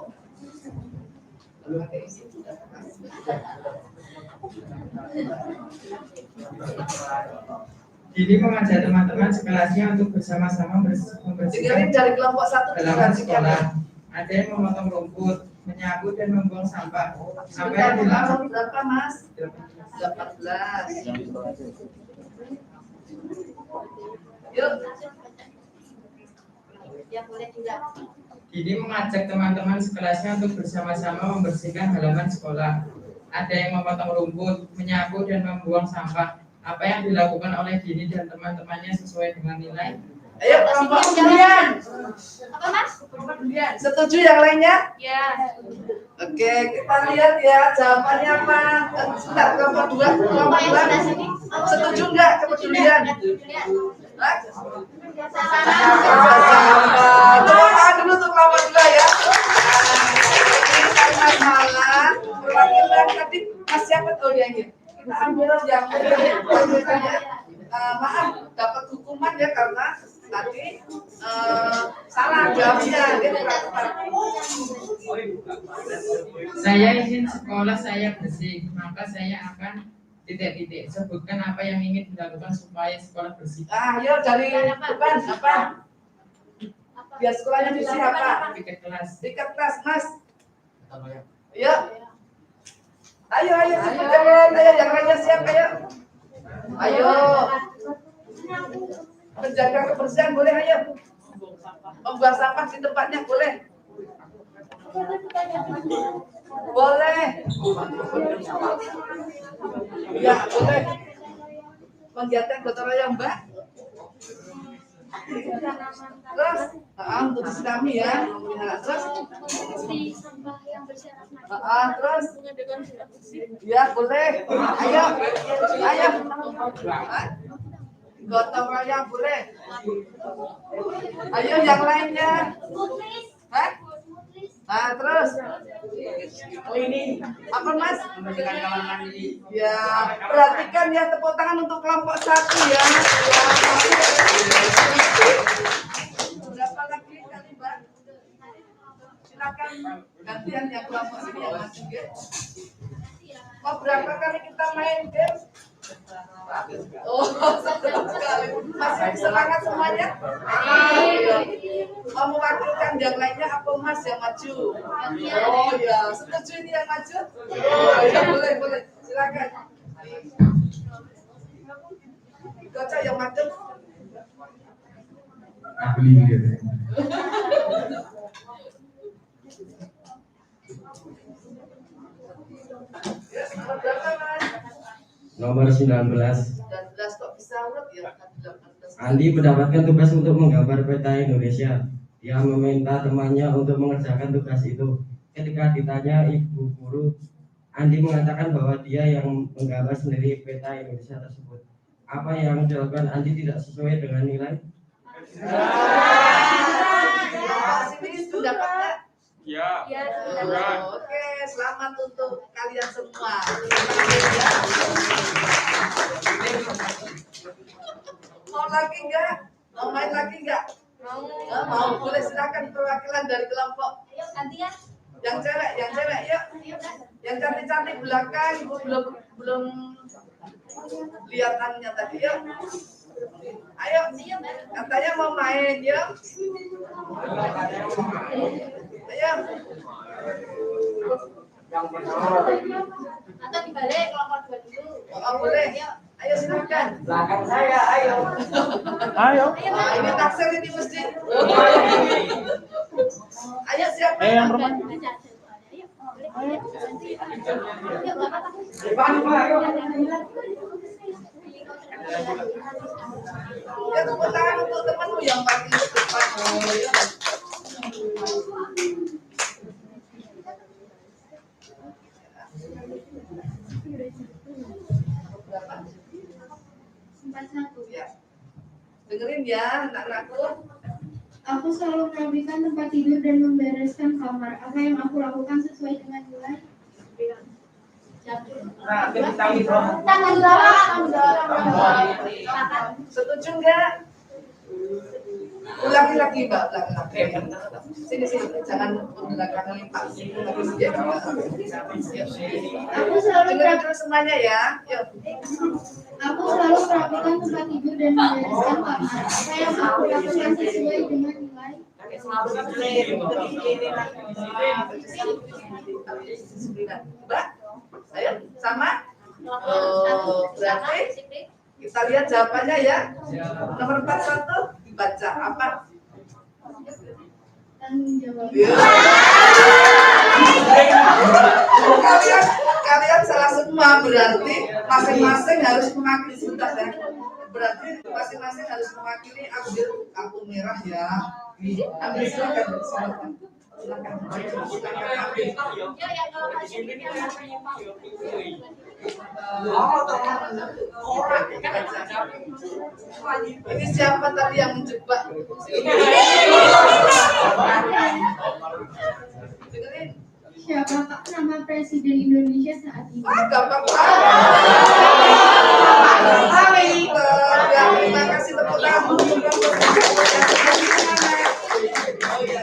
Ini mengajak teman-teman sekelasnya untuk bersama-sama membersihkan Dengerin dari kelompok 1 halaman sekolah. Ada yang memotong rumput, menyapu dan membuang sampah. Apa yang dilakukan? Berapa Mas? 18. Yuk. Ya boleh juga. Ini mengajak teman-teman sekelasnya untuk bersama-sama membersihkan halaman sekolah. Ada yang memotong rumput, menyapu dan membuang sampah. Apa yang dilakukan oleh Dini dan teman-temannya sesuai dengan nilai? Ayo kelompok undian. Apa Mas? Setuju yang lainnya? Ya. Oke, kita lihat ya jawabannya apa. Sebentar, kelompok 2, kelompok 2. Setuju enggak kepedulian? Tepuk tangan dulu untuk kelompok 2 ya. Ini karena salah. Perwakilan tadi Mas siapa? Oh ya ini. Kita ambil yang maaf dapat hukuman ya karena tadi salah jawabnya. Saya ingin sekolah saya bersih, maka saya akan titik-titik. Sebutkan apa yang ingin dilakukan supaya sekolah bersih. Ayo dari depan apa? Biar sekolahnya bersih apa? Tiket kelas. Tiket kelas Mas. Ayo. Ayo jangan. Ayo yang lainnya siap ayo. Ayo. Menjaga kebersihan boleh ayo. Membuang sampah di tempatnya boleh. Boleh. Ya boleh. Menggiatkan gotong royong Mbak. Terus, untuk kami ya. Terus, Terus ya boleh. Ayo gotong royong boleh. Ayo yang lainnya. Terus apa Mas? Ya, perhatikan ya, tepuk tangan untuk kelompok 1 ya. Berapa lagi kali Mbak? Silakan gantian yang kelompok sini yang maju ya. Mau berapa kali kita main game? Sekali. Masih semangat semuanya? Mau mewakilkan yang lainnya apa Mas yang maju? Oh ya, setuju ini yang maju? Ya boleh, silakan. Gocok yang maju. Ahli gitu. Nomor 19. 19 kok bisa urut ya? Andi mendapatkan tugas untuk menggambar peta Indonesia. Dia meminta temannya untuk mengerjakan tugas itu. Ketika ditanya ibu guru, Andi mengatakan bahwa dia yang menggambar sendiri peta Indonesia tersebut. Apa yang dilakukan Andi tidak sesuai dengan nilai? Sini pendapatnya? Ya. Oke, selamat untuk kalian semua. Mau lagi enggak? Mau main lagi enggak? Mau. Boleh silakan perwakilan dari kelompok. Ayo gantian. Yang cewek, yuk. Yang cantik-cantik belakang, Ibu belum lihat anunya tadi, yuk. Ayo, katanya mau main, yuk. Ayo. Atau dibalik kelompok 2 dulu. Oh, boleh. Ayo silakan. Belakang saya, ayo. Ini taksir ini mesti. Ayo siapa? Yang bermain. Ayo. Ya, tepuk tangan untuk temanmu yang paling depan. Ya. Dengerin ya, anak-anakku. Aku selalu merapikan tempat tidur dan membereskan kamar. Apa yang aku lakukan sesuai dengan nilai? Tangan bawah. Setuju enggak? Ulangi lagi, Mbak. Sini, jangan belakang lipat. Aku selalu dengerin terus semuanya ya. Yuk. Aku selalu merapikan tempat tidur dan membereskan kamar. Apa yang aku lakukan sesuai dengan nilai? Mbak, ayo sama. Berarti kita lihat jawabannya ya. Nomor 41 dibaca apa? Tanggung jawab. Kalian salah semua, berarti masing-masing harus mewakili sebentar ya. Berarti masing-masing harus mewakili, ambil kartu merah ya. Ambil silakan. Ini siapa tadi yang menjebak? Dengerin. Siapakah nama Presiden Indonesia saat ini? Gampang banget. Terima kasih tepuk tangan untuk oh ya,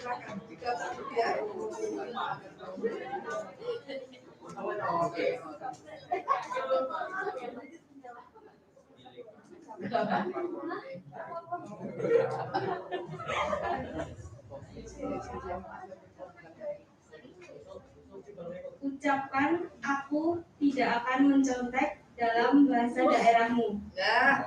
silakan. Ya. Ucapkan aku tidak akan mencontek dalam bahasa daerahmu. Ya,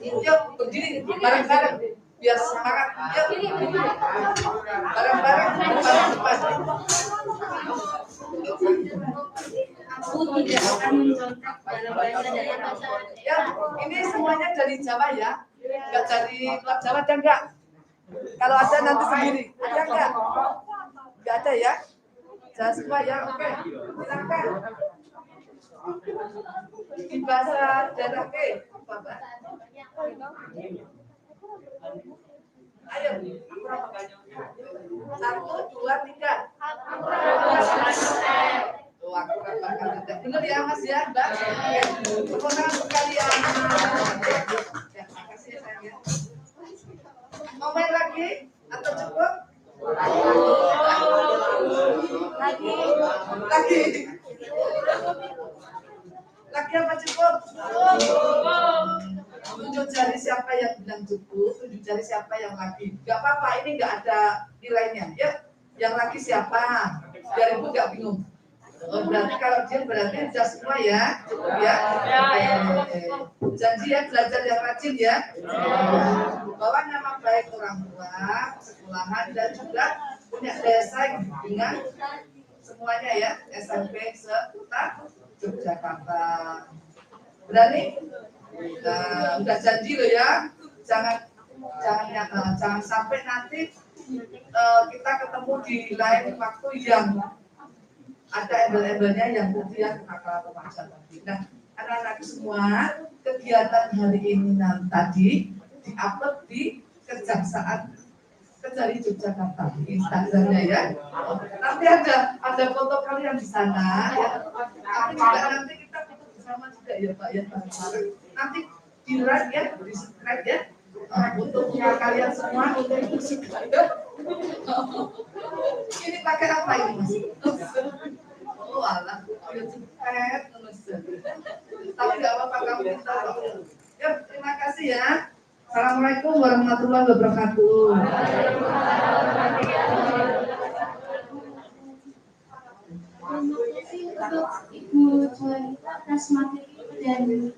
yuk berdiri bareng-bareng biar semangat. Yuk bareng-bareng depan. tidak akan mencontek dalam bahasa daerah. Ya, ini semuanya dari Jawa ya, nggak dari luar Jawa ada nggak? Kalau ada nanti sendiri, ada nggak? Nggak ada ya? Jangan semua ya, oke. Silakan. Di bahasa daerah oke, Bapak. Ayo. 1, 2, 3. Tuh, aku katakan. Benar ya Mas ya, Mbak? Tepuk tangan sekalian. Ya, makasih ya sayang ya. Mau main lagi atau cukup? Lagi apa cukup? Tunjuk jari siapa yang bilang cukup, tunjuk jari siapa yang lagi. Gak apa-apa, ini gak ada nilainya ya. Yang lagi siapa? Biar ibu gak bingung. Oh, berarti kalau dia berarti sudah semua ya, cukup ya. Janji ya, belajar yang rajin ya. Bawa nama baik orang tua, sekolahan dan juga punya daya saing dengan semuanya ya. SMP seputar Yogyakarta. Berani? Nah, udah janji loh ya. Jangan sampai nanti kita ketemu di lain waktu yang ada embel-embelnya yang kemudian kenakalan remaja tadi. Nah, anak-anak semua kegiatan hari ini tadi diupload di Kejaksaan Negeri Yogyakarta di Instagramnya ya. Nanti ada foto kalian di sana ya. Tapi juga nanti kita foto bersama juga ya Pak ya. Nanti di like ya, di subscribe ya. Untuk kalian semua untuk itu subscribe. Ini pakai apa ini Mas? Oh alah, subscribe tapi nggak apa-apa kamu kita. Ya, terima kasih ya. Assalamualaikum warahmatullahi wabarakatuh. Terima kasih untuk Ibu Juanita atas materi dan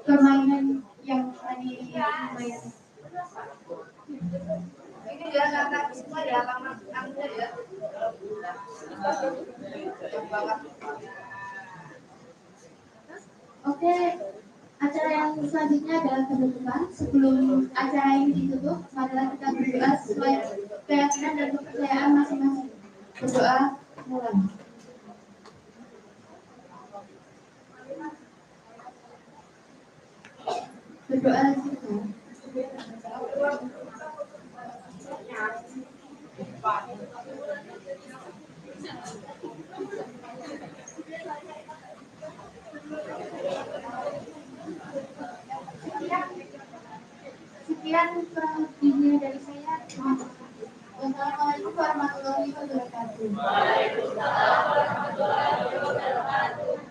permainan yang tadi lumayan. Ini ya anak semua ya alamat Anda ya. Oke, acara yang selanjutnya adalah penutupan. Sebelum acara ini ditutup, marilah kita berdoa sesuai keyakinan dan kepercayaan masing-masing. Berdoa mulai. Berdoa kita. Sekian video dari saya. Wassalamualaikum warahmatullahi wabarakatuh. Waalaikumsalam warahmatullahi wabarakatuh.